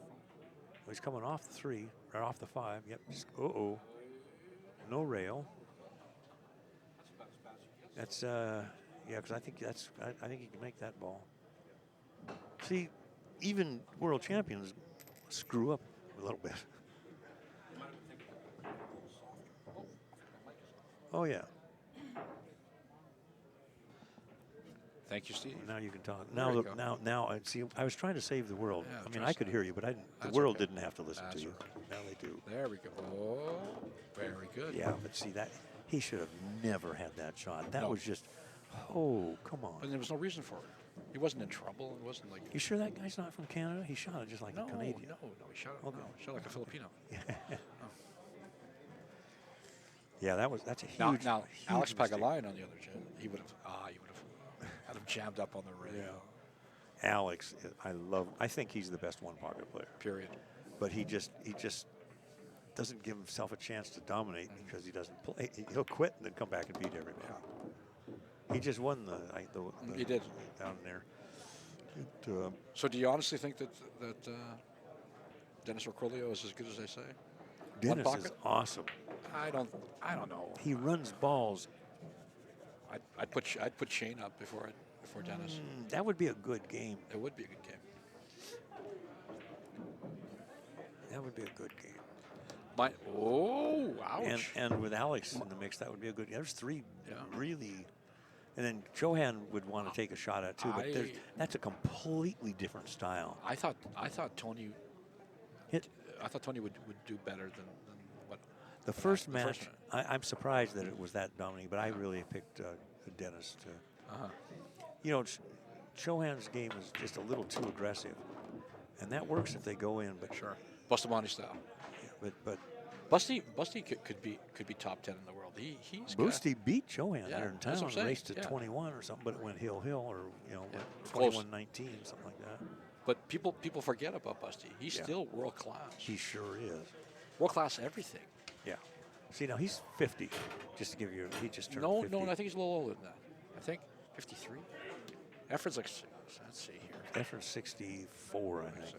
he's coming off the 3, right off the 5. Yep. Just, no rail. That's yeah, because I think I think he can make that ball. See, even world champions screw up a little bit. Oh yeah. Thank you, Steve. Now you can talk. There you go. Now, I see. I was trying to save the world. Yeah, I mean, I could hear you, but the That's world okay. didn't have to listen That's to you. okay. Now they do. There we go. Oh, very good. Yeah, but see that he should have never had that shot. That No. was just, oh, come on. But there was no reason for it. He wasn't in trouble. It wasn't like. You sure that guy's not from Canada? He shot it just like No, a Canadian. no. He shot it. Okay. No, he shot like a Filipino. Yeah, that's a huge. Now huge Alex mistake. Pagulayan on the other jet, he would have had him jammed up on the rail. Yeah. Alex, I think he's the best 1 pocket player. Period. But he just doesn't give himself a chance to dominate because he doesn't play. He'll quit and then come back and beat everybody. He just won the He did down there. So do you honestly think that Dennis Orcolio is as good as they say? Dennis pocket? is awesome. I don't know. He runs balls. I'd put Shane up before Dennis. That would be a good game. It would be a good game. That would be a good game. Ouch. And with Alex in the mix, that would be a good. There's 3 Yeah. really, and then Johan would want to take a shot at too. But that's a completely different style. I thought Tony. I thought Tony would do better than what. The first the match, first I'm surprised that it was that dominating, but I really picked Dennis to. You know, Johan's game is just a little too aggressive, and that works if they go in. But Sure. Bustamante style. yeah, but Busty could be top 10 in the world. He's Boosty beat Johan Yeah, there in that's town what I'm and saying, raced to yeah. 21 or something, but it went hill or went Close. 21-19, something like that. But people forget about Busty. He's Yeah. still world class. He sure is. World class everything. Yeah. See, now he's 50. Just to give you, he just turned No, 50. I think he's a little older than that. I think 53. Effort's like, let's see here. Effort's 64, I think. see.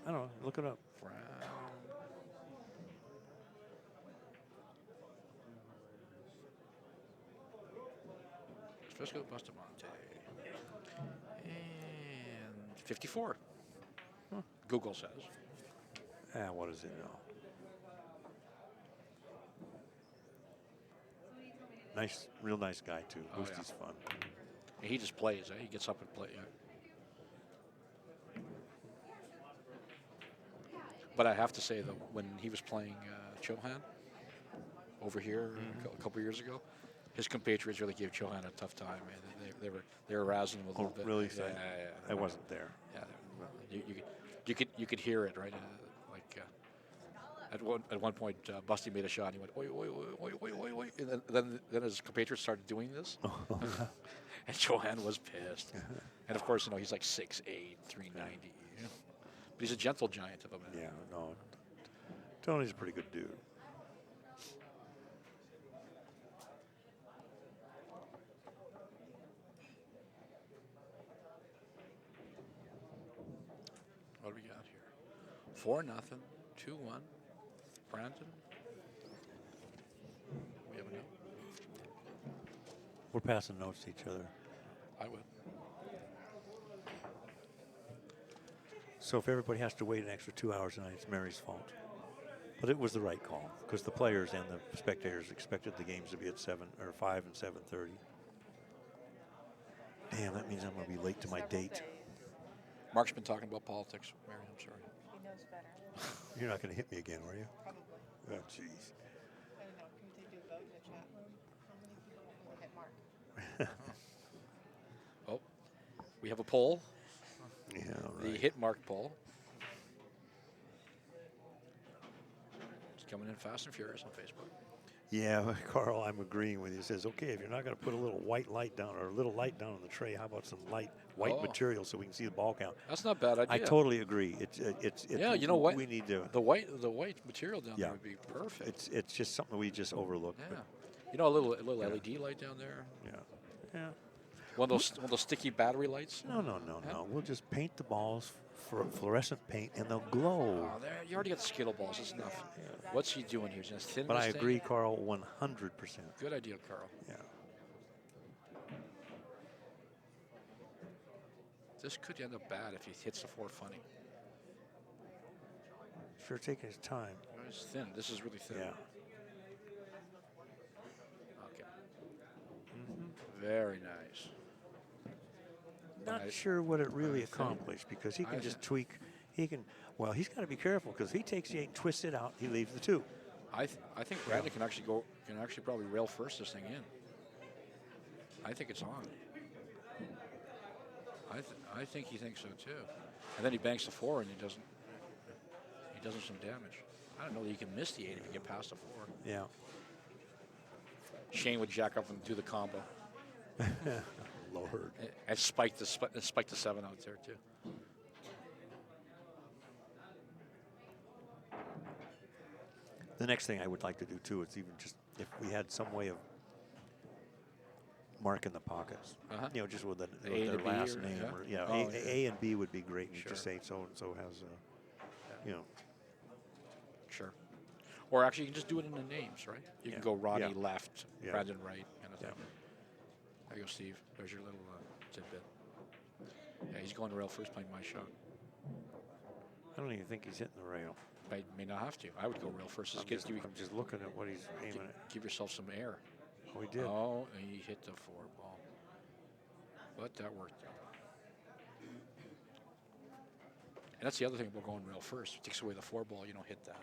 I don't know. Look it up. Brown. Frisco Bustamante. And 54. Google says. What is it now? Nice, real nice guy too. Oh, Boosty's fun. He just plays. He gets up and plays. But I have to say, though, when he was playing Chohan over here a couple years ago, his compatriots really gave Johan a tough time. They were razzing him a little bit. Really? Yeah, I wasn't there. Yeah, you could hear it, right? At one point, Busty made a shot. And he went, oi, oi, oi, oi, oi, oi. And then his compatriots started doing this. And Johan was pissed. And of course, he's like 6'8", 390. But he's a gentle giant of a man. Yeah, no. Tony's a pretty good dude. What do we got here? 4-0, 2-1. Brandon. We have a note. We're passing notes to each other. I would. So if everybody has to wait an extra 2 hours tonight, it's Mary's fault. But it was the right call because the players and the spectators expected the games to be at 5 and 7:30. Damn, that means I'm going to be late to my date. Mark's been talking about politics. Mary, I'm sorry. He knows better. You're not going to hit me again, are you? Probably. Oh, jeez. I don't know. Can we do a vote in the chat room? How many people will hit Mark? Oh, we have a poll. Yeah, The right. hit Mark poll. It's coming in fast and furious on Facebook. Yeah, Carl, I'm agreeing with you. It says, okay, if you're not going to put a little white light down or a little light down on the tray, how about some white material so we can see the ball count? That's not a bad idea. I totally agree. Yeah, you know what? We need to. The white material down there would be perfect. It's just something we just overlook. Yeah. A little LED light down there. Yeah. One of those sticky battery lights. No. We'll just paint the balls for fluorescent paint, and they'll glow. Oh, there, you already got the Skittle balls. It's enough. Yeah. What's he doing here? Just thin. But I agree, Carl, 100%. Good idea, Carl. Yeah. This could end up bad if he hits the 4 funny. Sure, taking his time. It's thin. This is really thin. Yeah. Okay. Very nice. Not sure what it really accomplished because he can just tweak. He's got to be careful because if he takes the 8 and twists it out, he leaves the 2. I think Brandon can actually probably rail first this thing in. I think it's on. I think he thinks so too. And then he banks the 4 and he does him some damage. I don't know that you can miss the 8 if you get past the 4. Yeah. Shane would jack up and do the combo. Lord. And spike the 7 out there too. The next thing I would like to do too is even just if we had some way of marking the pockets, just with their last name. A and B would be great. You just say so and so has, Sure. Or actually, you can just do it in the names, right? You can go Ronnie left, Brandon right, kind of thing. There you go, Steve. There's your little tidbit. Yeah, he's going to rail first playing my shot. I don't even think he's hitting the rail. May not have to. I would go rail first. I'm just looking at what he's aiming at. Give yourself some air. Oh, he did. Oh, and he hit the 4 ball. But that worked out. And that's the other thing about going rail first. It takes away the 4 ball. You don't hit that.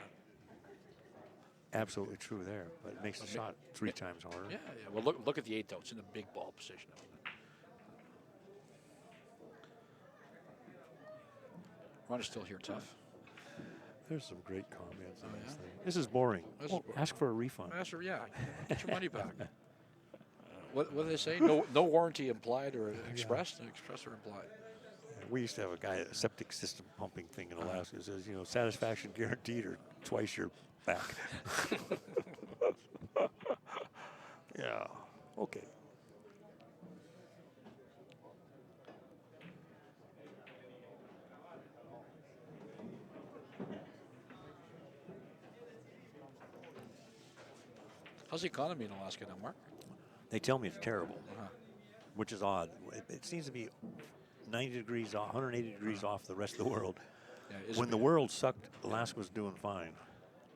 Absolutely true there, but it makes the shot 3 times harder. Yeah. Well, look at the 8 though. It's in the big ball position. Ronnie's still here, tough. There's some great comments on this thing. This is boring. Ask for a refund. Get your money back. What do they say? No warranty implied or expressed? Expressed or implied? We used to have a guy at a septic system pumping thing in Alaska that says, satisfaction guaranteed or twice your back. Yeah. Okay. How's the economy in Alaska now, Mark? They tell me it's terrible, which is odd. It seems to be 90 degrees off, 180 degrees off the rest of the world. Yeah, when the world sucked, Alaska was doing fine.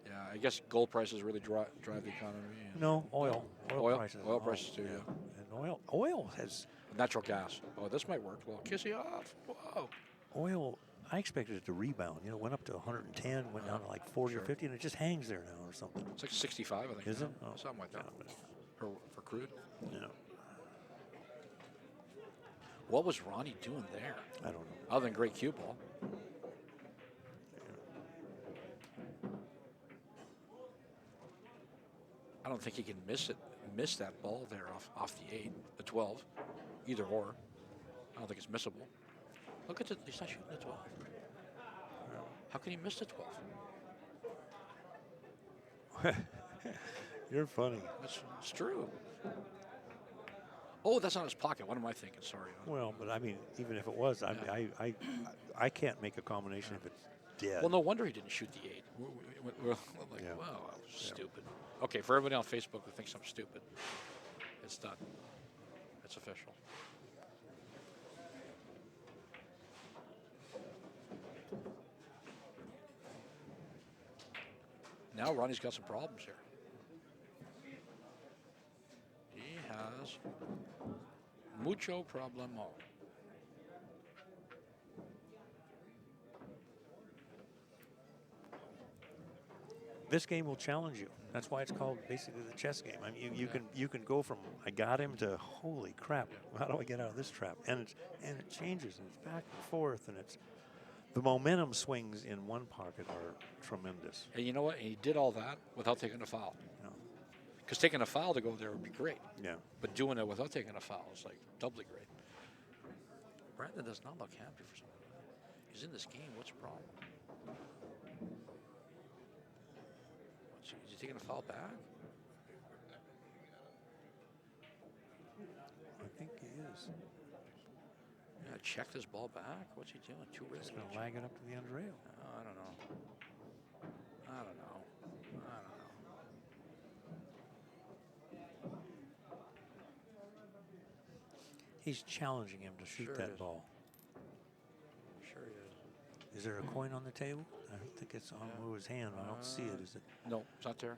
Yeah, I guess gold prices really drive the economy. No, oil prices. Oil prices too, yeah. And oil has... Natural gas. Oh, this might work. Well, kiss you off. Whoa. Oil, I expected it to rebound. It went up to 110, went down to like 40 or 50, and it just hangs there now or something. It's like 65, I think. Is it? Something like that. for crude. Yeah. What was Ronnie doing there? I don't know. Other than great cue ball. I don't think he can miss that ball there off the 8, the 12, either or. I don't think it's missable. Look at it, he's not shooting the 12. How can he miss the 12? You're funny. It's true. Oh, that's not his pocket. What am I thinking? Sorry. Well, but I mean, even if it was, I can't make a combination if it's dead. Well, no wonder he didn't shoot the 8. We're like, Yeah. wow, that was stupid. Okay, for everybody on Facebook who thinks I'm stupid, it's done. It's official. Now Ronnie's got some problems here. He has mucho problemo. This game will challenge you. That's why it's called basically the chess game. I mean, you can go from I got him to holy crap, how do I get out of this trap? And it changes and it's back and forth and it's the momentum swings in one pocket are tremendous. And you know what? He did all that without taking a foul. Yeah. Because taking a foul to go there would be great. Yeah. But doing it without taking a foul is like doubly great. Brandon does not look happy for something. He's in this game. What's the problem? Is he taking a foul back? I think he is. Yeah, check this ball back. What's he doing? 2 rails. He's going to lag it up to the end rail. I don't know. I don't know. He's challenging him to shoot Sure that is. ball. Sure he is. Is there a coin on the table? I don't think it's on his hand. I don't see it. Is it? No, it's not there.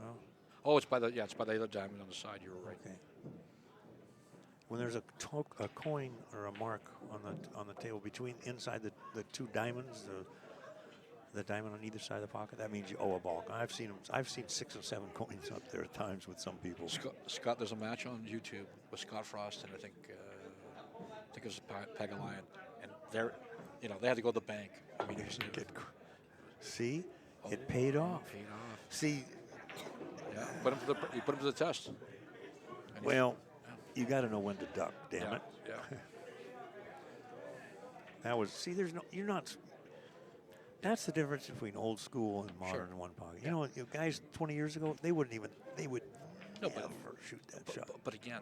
Well, Oh, it's by the other diamond on the side. You were right. okay. When there's a coin or a mark on the table between inside the 2 diamonds, the diamond on either side of the pocket, that means you owe a ball. I've seen 6 and 7 coins up there at times with some people. Scott, there's a match on YouTube with Scott Frost and I think it was Pagalion, and they had to go to the bank. I mean, See, it paid off. Paid off. See, Yeah, he put him to the test. And well, you got to know when to duck. Damn it. Yeah. That was you're not. That's the difference between old school and modern Sure. one pocket. You know, guys 20 years ago, they would No, never shoot that shot. But again,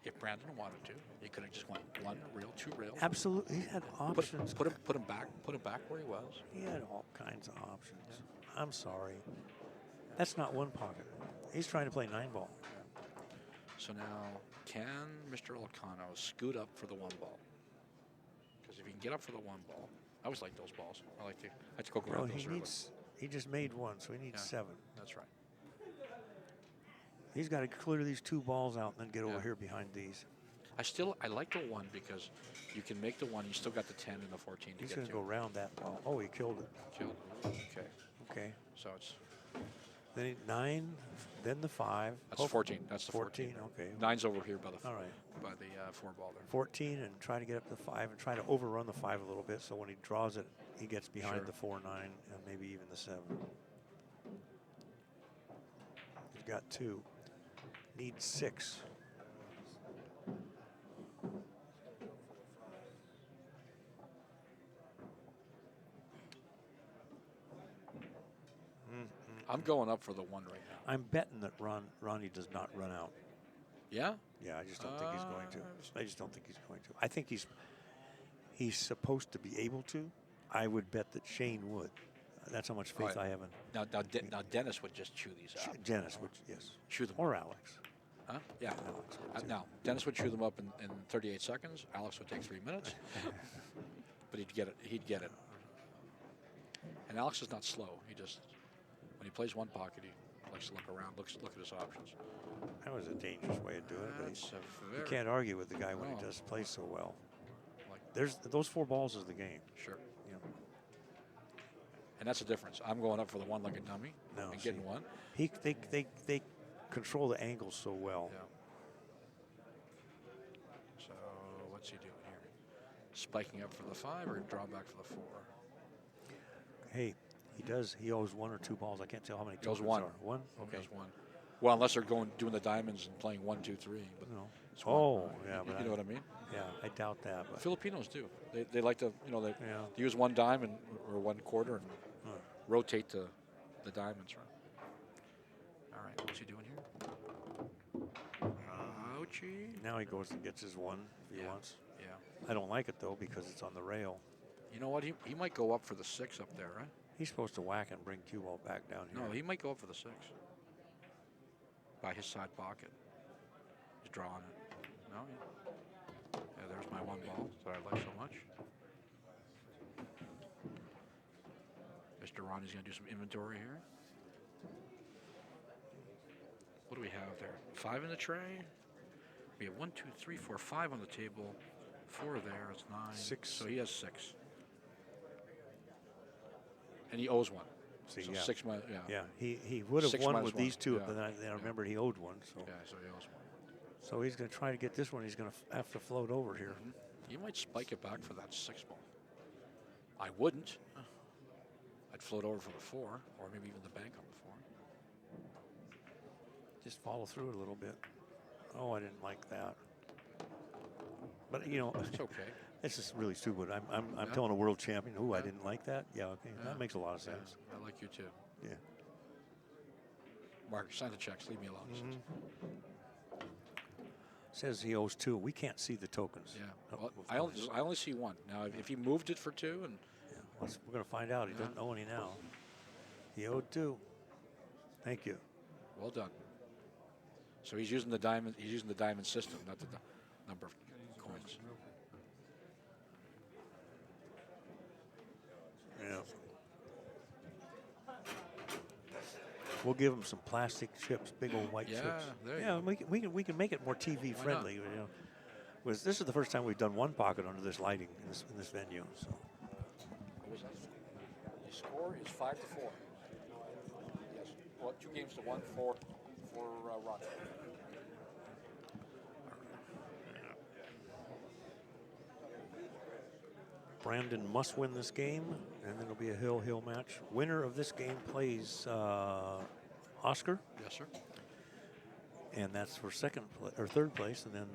if Brandon wanted to, he could have just went 1 rail, 2 rails. Absolutely, he had options. Put him back where he was. He had all kinds of options. I'm sorry. That's not one pocket. He's trying to play 9-ball. So now, can Mr. Alcano scoot up for the 1 ball? Because if he can get up for the 1 ball, I always like those balls. I like to go grab Well, those early. he just made 1, so he needs 7. That's right. He's got to clear these 2 balls out and then get over Yeah. here behind these. I like the 1 because you can make the 1. You still got the 10 and the 14 to He's get going to to. go around that ball. Oh, he killed it. Killed. Okay. Okay. So it's Then 9, then the 5. that's 14. That's the 14. 14. Okay. 9's over here by the All right. 4 ball there. 14 and try to get up to 5 and try to overrun the 5 a little bit so when he draws it, he gets behind Sure. the 4, 9, and maybe even the 7. He's got 2. Needs 6. I'm going up for the 1 right now. I'm betting that Ronnie does not run out. Yeah? Yeah, I just don't think he's going to. I just don't think he's going to. I think he's supposed to be able to. I would bet that Shane would. That's how much faith Right. I have in Now Dennis would just chew these up. Janice, which yes, Chew them. or Alex. Huh? Yeah. Alex would too. Now, Dennis would chew them up in 38 seconds. Alex would take 3 minutes. But he'd get it. And Alex is not slow. He just, when he plays 1 pocket, he likes to look around, look at his options. That was a dangerous way of doing it, but That's a you very, can't argue with the guy when No. he does play so well. like, There's those 4 balls is the game. sure. You know, And that's the difference. I'm going up for the 1 like a dummy No, and getting see. 1. they control the angles so well. Yeah. So what's he doing here? Spiking up for the 5 or draw back for the 4? Hey, he does. He owes 1 or 2 balls. I can't tell how many He owes tokens 1. are. 1? Okay. He owes 1. Well, unless they're doing the diamonds and playing 1, 2, 3. But No. it's 1. Oh, yeah. But You know what I mean? Yeah, I doubt that. But Filipinos do. They like to, they yeah. use 1 diamond or 1 quarter and rotate the diamonds, right? All right, what's he doing here? Ouchie. Now he goes and gets his 1 if he wants. Yeah. I don't like it, though, because it's on the rail. You know what? He might go up for the 6 up there, right? He's supposed to whack and bring cue ball back down here. No, he might go up for the 6. By his side pocket. He's drawing it. No, yeah, there's my 1 ball that I like so much. Mr. Ronnie's going to do some inventory here. What do we have there? 5 in the tray. We have 1, 2, 3, 4, 5 on the table. 4 there. It's 9. 6. So he has 6. And he owes 1. See, So yeah. 6 minus, yeah. Yeah, he would have 6 won minus with 1, these 2, yeah. but then I remembered he owed 1. So. Yeah, so he owes 1. So he's going to try to get this one. He's going to have to float over here. You might spike it back for that 6 ball. I wouldn't. I'd float over for the 4, or maybe even the bank on the 4. Just follow through it a little bit. Oh, I didn't like that. But you know, It's okay. it's just really stupid. I'm Yeah. telling a world champion, "Oh, I Yeah. didn't like that." Yeah, okay, Yeah. that makes a lot of Yeah, sense. I like you too. Yeah. Mark, sign the checks. Leave me alone. he says. Says he owes 2. We can't see the tokens. Yeah. Oh, Well, of I course. only see 1. Now, if he moved it for 2, and Yeah, we're going to find out. He Yeah. doesn't owe any now. He owed 2. Thank you. well done. So he's using the diamond. He's using the diamond system, not the number of coins. Yeah. We'll give him some plastic chips, big old white Yeah, chips. there you Yeah, go. we can make it more TV Why friendly. You know, this is the first time we've done 1 pocket under this lighting in this venue. So What was that? The score is 5-4. Yes. Well, 2 games to 1 for Ronnie. Brandon must win this game, and then it'll be a hill match. Winner of this game plays Oscar, Yes, sir. and that's for third place. And then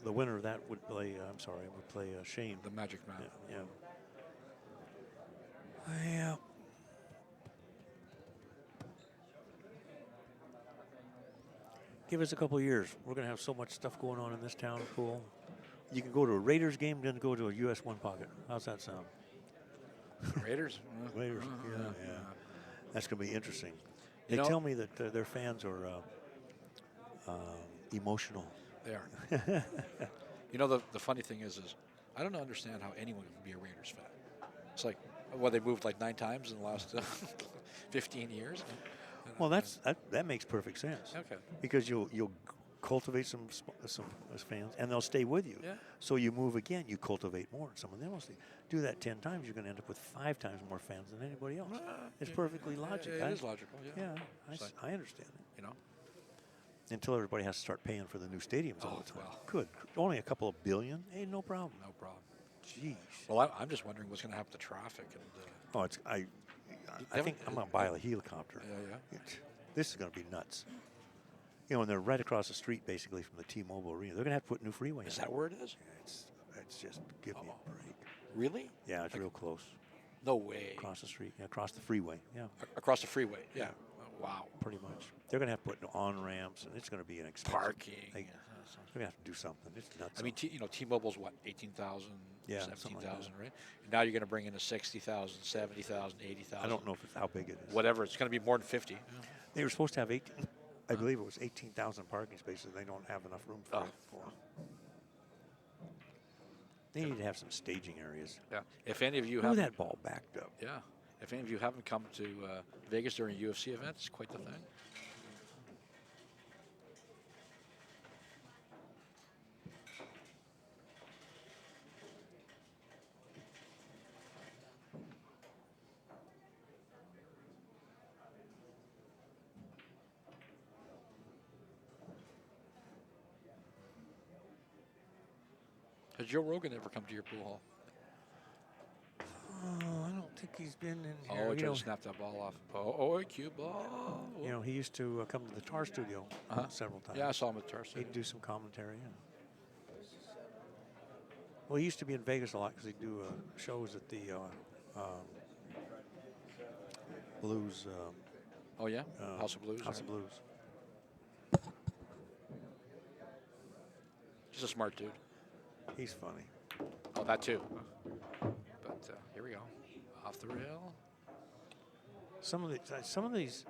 the winner of that would play. Would play Shane. The Magic Man. Yeah. Yeah. Give us a couple of years. We're going to have so much stuff going on in this town pool. You can go to a Raiders game, then go to a U.S. 1 pocket. How's that sound? Raiders. Raiders. Yeah. That's going to be interesting. They You know- tell me that their fans are emotional. They are. You know, the funny thing is I don't understand how anyone can be a Raiders fan. It's like, well, they moved like 9 times in the last 15 years. Well, that makes perfect sense. Okay. Because you'll cultivate some fans, and they'll stay with you. Yeah. So you move again, you cultivate more. Some of them will stay. Do that 10 times, you're going to end up with 5 times more fans than anybody else. It's perfectly logical. It is logical, yeah. Yeah, It's like- I understand it. You know? Until everybody has to start paying for the new stadiums all Oh, the time. well. Good. Only a couple of billion? Hey, no problem. No problem. Jeez. Well, I'm just wondering what's going to happen to traffic. And I think I'm going to buy a helicopter. Yeah. This is going to be nuts. You know, and they're right across the street, basically, from the T-Mobile Arena. They're going to have to put new freeway Is in. that where it is? It's just give me a break. Really? Yeah, it's real close. No way. Across the street, across the freeway. Yeah, Across the freeway. Yeah. Oh, wow. pretty much. They're going to have to put on ramps, and it's going to be an expensive. Parking. They're going to have to do something. It's nuts. I mean, T-Mobile's what, 18,000, Yeah, something like 17,000, right? And now you're going to bring in a 60,000, 70,000, 80,000. I don't know if it's how big it is. Whatever. It's going to be more than 50. They were supposed to have 18. I believe it was 18,000 parking spaces. They don't have enough room for Oh. it. They need to have some staging areas. Yeah. If any of you Move have, that ball backed up. yeah. If any of you haven't come to Vegas during a UFC event, it's quite the thing. Has Joe Rogan ever come to your pool hall? Oh, I don't think he's been in here. Oh, You trying know, to snap that ball off. Oh, cue ball. you know, he used to come to the Tar Studio several times. Yeah, I saw him at Tarsa. He'd do some commentary. Yeah. Well, he used to be in Vegas a lot because he'd do shows at the Blues. Oh, yeah? House of Blues? House of Blues. He's a smart dude. He's funny. Oh, that too. But here we go. Off the rail. Some of these,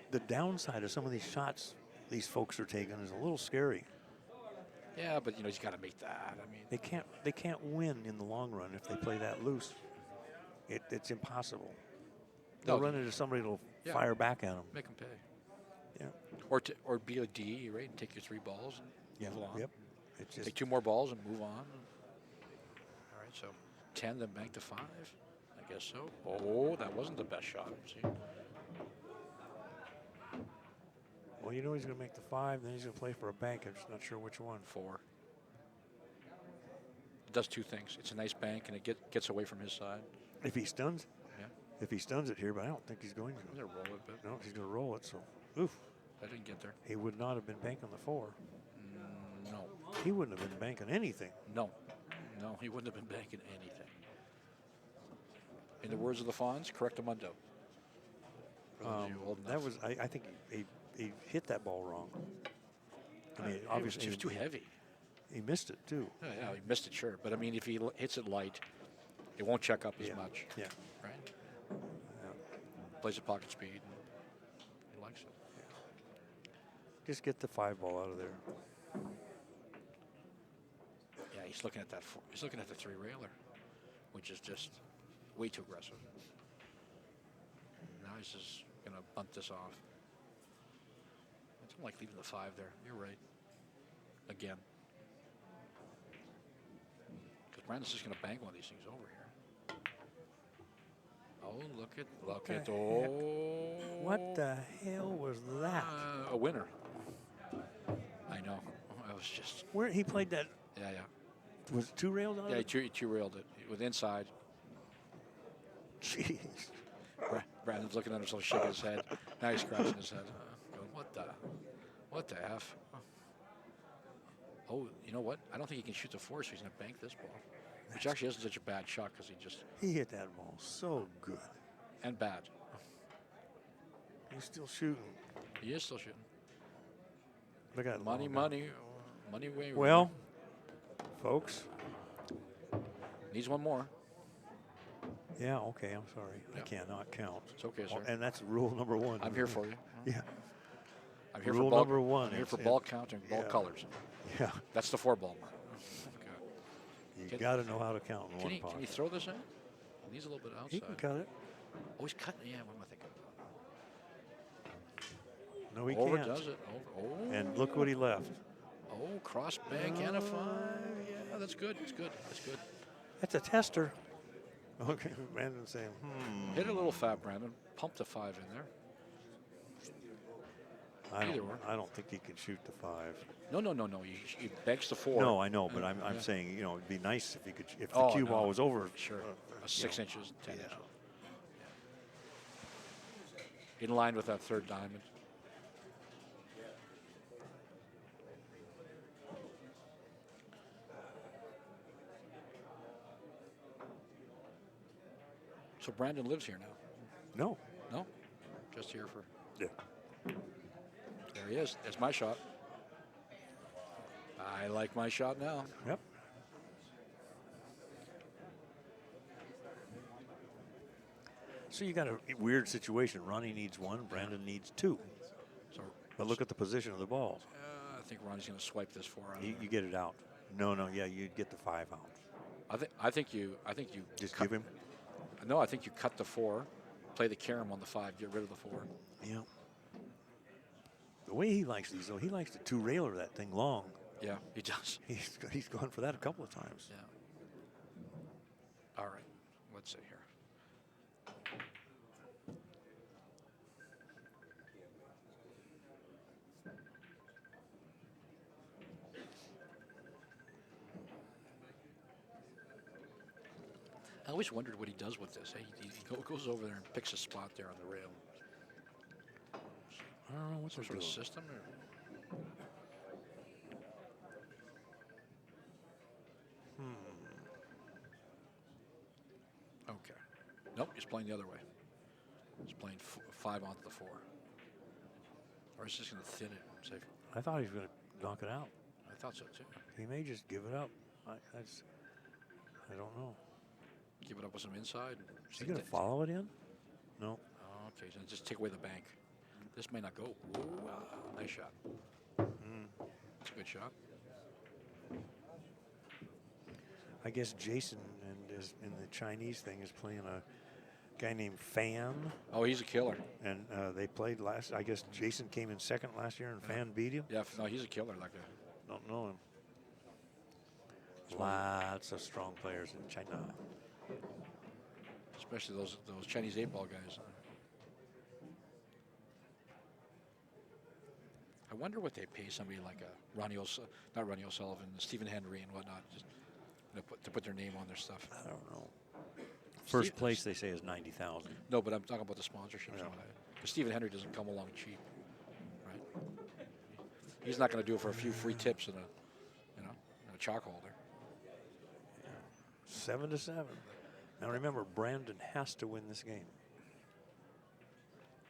the downside of some of these shots these folks are taking is a little scary. Yeah, but, you know, he's got to make that. I mean, They can't win in the long run if they play that loose. It's impossible. They'll run into somebody that'll fire back at them. make him pay. Yeah. Or be a D, right, and take your 3 balls and move on. Yep. It's just Take 2 more balls and move on. All right, so 10, then bank to 5. I guess so. Oh, that wasn't the best shot. See? well, you know he's going to make the 5, then he's going to play for a bank. I'm just not sure which one. 4. It does 2 things. It's a nice bank, and it gets away from his side. If he stuns, Yeah. if he stuns it here, but I don't think he's going I'm to. going to roll it, but No, he's going to roll it. So, oof, I didn't get there. he would not have been banking the 4. No. He wouldn't have been banking anything. No, he wouldn't have been banking anything. In the words of the Fonz, correctamundo. For those of you old That enough. was, I think he hit that ball wrong. I mean, obviously it was too heavy. He missed it too. Yeah, he missed it, sure. But I mean, if he hits it light, it won't check up as much. Yeah. Right? Yeah. Plays at pocket speed. And he likes it. Just get the 5 ball out of there. Yeah, he's looking at that. He's looking at the 3 railer, which is just way too aggressive. Now he's just gonna bunt this off. I don't like leaving the 5 there. You're right. Again. Because Brandon's just gonna bang one of these things over here. Oh, look at. Oh. What the hell was that? A winner. I know. I was just. Where he played that? Yeah. Was it 2 rails on Yeah, it? he 2-railed it with inside. Jeez. Brandon's looking at himself, shaking his head. Now he's scratching his head. Going, what the F? Oh, you know what? I don't think he can shoot the 4, so he's going to bank this ball. Which actually isn't such a bad shot because he just. He hit that ball so good. And bad. He's still shooting. He is still shooting. Look at that Money way. Well, folks. Needs one more. Yeah, okay, I'm sorry. Yeah. I cannot count. It's okay, sir. And that's rule number 1. I'm here for you. Yeah. I'm here Rule for ball, number 1. I'm here for ball counting, ball colors. Yeah. That's the 4 ball mark. You got to know how to count in one pot. Can you throw this in? It needs a little bit outside. He can cut it. Oh, he's cutting. Yeah, what am I thinking about? No, he Over can't. does it. Over. Oh. And look what he left. Oh, cross bank and a 5. Yeah, that's good. It's good. That's good. That's a tester. Okay, Brandon's saying, Hit a little fat, Brandon. Pump the 5 in there. I don't think he can shoot the 5. No. He banks the 4. No, I know, but I'm saying, you know, it'd be nice if he could, if the cue ball was over. Sure. 6 inches, 10 yeah. inches. In line with that 3rd diamond. So Brandon lives here now? No. No? Just here for... Yeah. There he is. That's my shot. I like my shot now. Yep. So you got a weird situation. Ronnie needs 1, Brandon needs 2. So, But look at the position of the balls. I think Ronnie's going to swipe this 4 out. You get it out. No, yeah, you'd get the 5 out. I think you Just give him. No, I think you cut the 4, play the carom on the 5, get rid of the 4. Yeah. The way he likes these, though, he likes the 2-railer that thing long. Yeah, he does. He's gone for that a couple of times. Yeah. All right. Let's see here. I always wondered what he does with this. He goes over there and picks a spot there on the rail. I don't know what Some they're sort of doing. system? Okay. Nope, he's playing the other way. He's playing 5 onto the 4. Or he's just going to thin it. Say, I thought he was going to knock it out. I thought so too. He may just give it up. I don't know. Give it up with some inside. Is he going to follow it in? No. Oh, okay, so just take away the bank. This may not go. Ooh, nice shot. It's a good shot. I guess Jason in the Chinese thing is playing a guy named Fan. Oh, he's a killer. And they played last. I guess Jason came in second last year and Fan beat him. Yeah, no, he's a killer. Like Don't know him. Lots of strong players in China. especially those Chinese 8-ball guys. I wonder what they pay somebody like not Ronnie O'Sullivan, Stephen Henry and whatnot, just to put their name on their stuff. I don't know. First place they say is 90,000. No, but I'm talking about the sponsorships. Because Stephen Henry doesn't come along cheap, right? He's not going to do it for a few free tips and a chalk holder. 7-7. Now remember, Brandon has to win this game.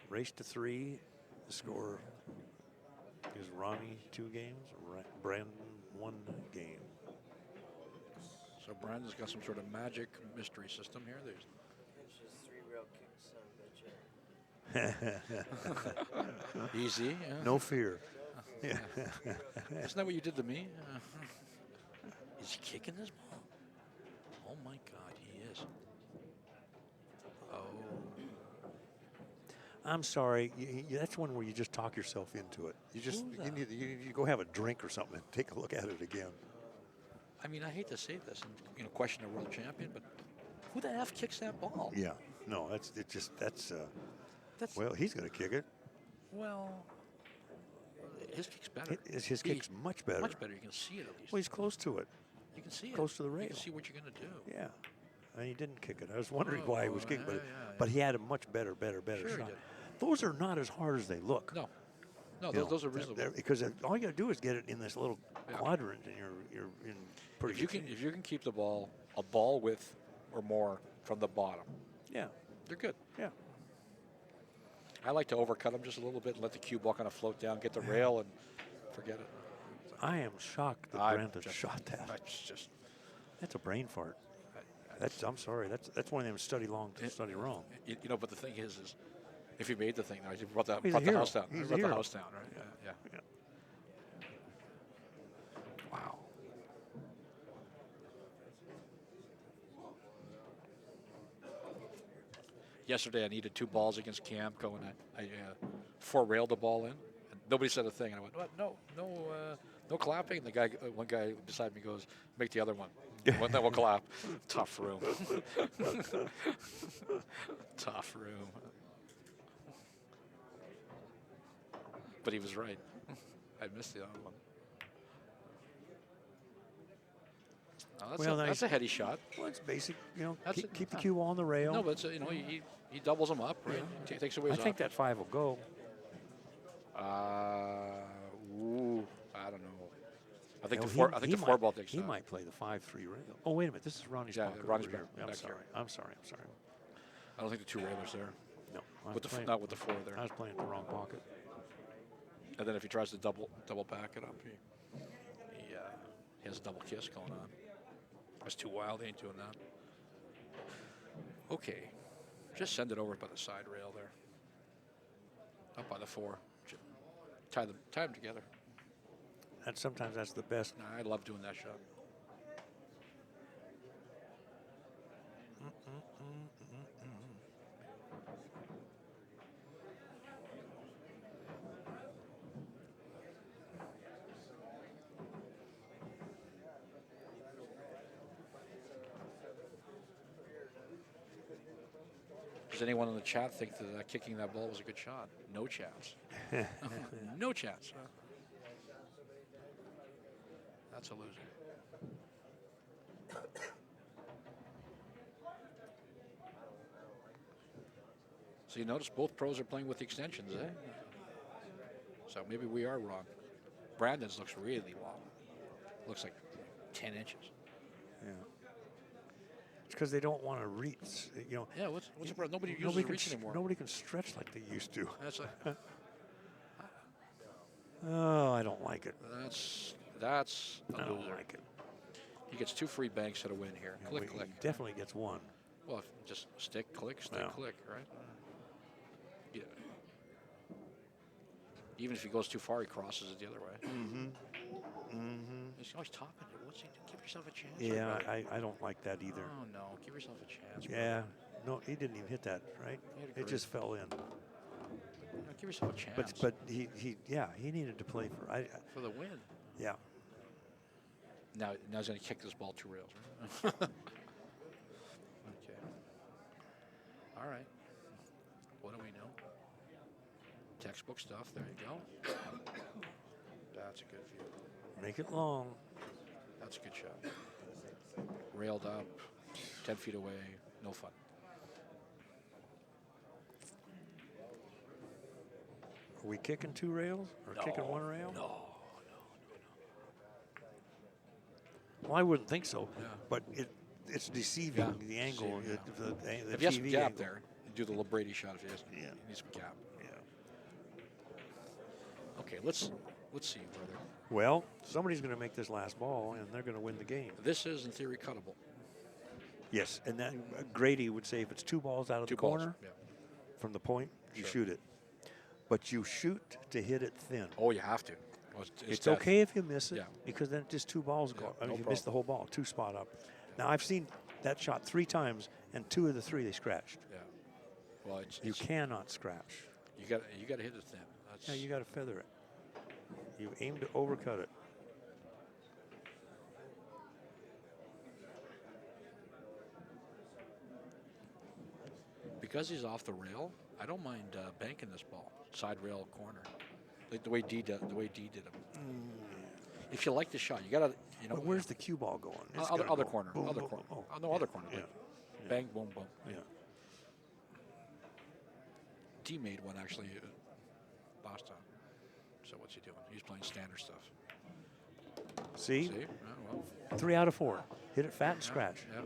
Race to 3. The score is Ronnie 2 games, Brandon 1 game. So Brandon's got some sort of magic mystery system here. There's easy. Yeah. No fear. Isn't that what you did to me? Is he kicking this ball? Oh my God, he is. Oh. I'm sorry. That's one where you just talk yourself into it. You go have a drink or something and take a look at it again. I mean, I hate to say this and question a world champion, but who the F kicks that ball? Yeah. No, that's well, he's going to kick it. Well, his kick's better. His kick's much better. Much better. You can see it at least. Well, he's close to it. You can see it. Close to the rail. You can see what you're going to do. Yeah. And he didn't kick it. I was wondering why he was kicking, but he had a much better Sure he shot. did. Those are not as hard as they look. No, those are reasonable. Because all you got to do is get it in this little quadrant, and you're in pretty. If you can keep the ball a ball width or more from the bottom, Yeah. they're good. Yeah. I like to overcut them just a little bit and let the cue ball kind of float down, get the rail, and forget it. I am shocked that Brandon shot that. That's a brain fart. I'm sorry. That's one of them study long to study wrong. But the thing is if he made the thing, he brought the He's a hero. house down. He's He a brought the hero. house down, right? Yeah. Wow. Yesterday, I needed 2 balls against Camco, and I 4-railed the ball in, and nobody said a thing. And I went, "What? No clapping." And the guy, one guy beside me goes, "Make the other one." Then we'll clap. Tough room. Tough room. But he was right. I missed the other one. Oh, that's a heady shot. Well, it's basic. That's Keep the cue on the rail. No, but he doubles them up, right? He takes away his I think that 5 will go. I don't know. I think No, the 4-ball takes He that. might play the 5-3 rail. Oh, wait a minute. This is Ronnie's pocket. Ronnie's over here. back I'm here. sorry. I'm sorry. I don't think the 2 railers there. No. Not with the 4 there. I was playing the wrong pocket. And then if he tries to double back it up, he has a double kiss going on. That's too wild. He ain't doing that. Okay. Just send it over by the side rail there. Up by the 4. Tie them together. Sometimes that's the best. I love doing that shot. Does anyone in the chat think that kicking that ball was a good shot? No chance. No chance. That's a loser. So you notice both pros are playing with the extensions, eh? So maybe we are wrong. Brandon's looks really long. Looks like 10 inches. Yeah. It's because they don't want to reach. You know. Yeah, what's the problem? Nobody uses can reach anymore. Nobody can stretch like they used to. That's like, Oh, I don't like it. that's a I don't loser. like it. He gets 2 free banks at a win here. Yeah, Click, he click. definitely gets one. Well, just stick, click, Yeah. right? Yeah. Even if he goes too far, he crosses it the other way. He's always topping it. What's he do? Give yourself a chance. Yeah, right? I don't like that either. Oh, no. Give yourself a chance. Yeah. No, he didn't even hit that, right? He had a It great- just fell in. No, give yourself a chance. But he needed to play for for the win. yeah. Now he's going to kick this ball 2 rails, right? Okay. All right. What do we know? Textbook stuff. There you go. That's a good view. Make it long. That's a good shot. Railed up, 10 feet away. No fun. Are we kicking 2 rails or kicking 1 rail? No. Well, I wouldn't think so. Yeah. But it's deceiving Yeah, the angle. deceiving, The If you have some TV gap angle. there, you do the Brady shot if you have Yeah. you need some gap. Yeah. Okay, let's see, brother. Well, somebody's going to make this last ball, and they're going to win the game. This is, in theory, cuttable. Yes, and then Grady would say if it's 2 balls out of 2 the balls. corner Yeah. from the point, you Sure. shoot it. But you shoot to hit it thin. Oh, you have to. Well, It's death. okay if you miss it, Yeah. because then just 2 balls go. Yeah, no you miss the whole ball, 2 spot up. Now, I've seen that shot 3 times, and 2 of the 3 they scratched. Yeah. Well, You cannot scratch. you got to hit it thin. That's Yeah, you got to feather it. You aim to overcut it. because he's off the rail. I don't mind banking this ball, side rail corner, like the way D did him. If you like the shot, you gotta, But where's the cue ball going? It's other gotta go corner, boom, other boom, corner. boom. Oh, no, other corner. Yeah. Like bang, boom, boom. Yeah. D made one actually last time. So what's he doing? He's playing standard stuff. See? See? Yeah, well, 3 out of 4. Hit it fat and scratch. yeah.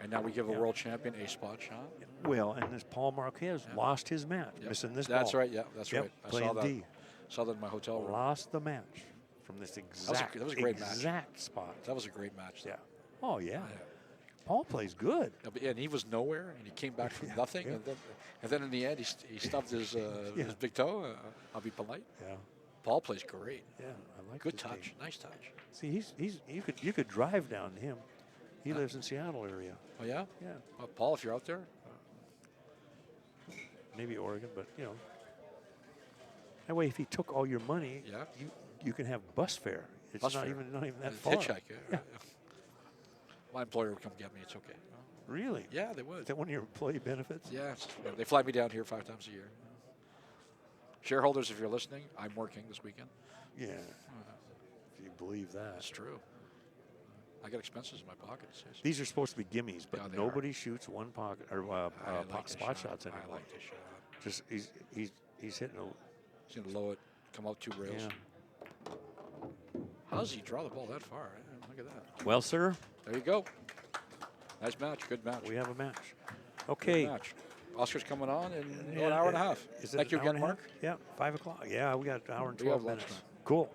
And now we give a Yeah. world champion a spot shot. Well, and this Paul Marquez lost his match, Yep. missing this That's ball. right. Yeah, that's Yep, right. I playing saw that. D. Saw that in my hotel room. Lost the match from this exact, that was a great match. exact spot. That was a great match. though. Yeah. Oh, yeah. Yeah. Paul plays good. Yeah, but, and he was nowhere, and he came back from nothing, yeah. and then in the end, he stubbed his big toe. I'll be polite. Yeah. Paul plays great. Yeah, I like Good this touch. game. Nice touch. See, you could drive down to him. He lives in Seattle area. Oh yeah. Yeah. Well, Paul, if you're out there, Maybe Oregon, but that way, if he took all your money, Yeah. you can have bus fare. It's Bus not fare. even that it's far. hitchhike. Yeah. My employer would come get me. It's okay. Really? Yeah, they would. Is that one of your employee benefits? Yeah, they fly me down here 5 times a year. Shareholders, if you're listening, I'm working this weekend. Yeah. If you believe that. That's true. I got expenses in my pocket. These are supposed to be gimmies, but Yeah, they nobody shoots one pocket or I like the spot shots anymore. I like this shot. Just he's hitting a He's going to low it, come out 2 rails. yeah. How does he draw the ball that far? Look at that. Well, sir, There you go. Nice match. Good match. we have a match. Good Okay. match. Oscar's coming on in Yeah, an hour and a half. Is it Thank you an hour again, and a half? Mark. Yeah, 5 o'clock. Yeah, we got an hour and We have 12 minutes. lunchtime. Cool.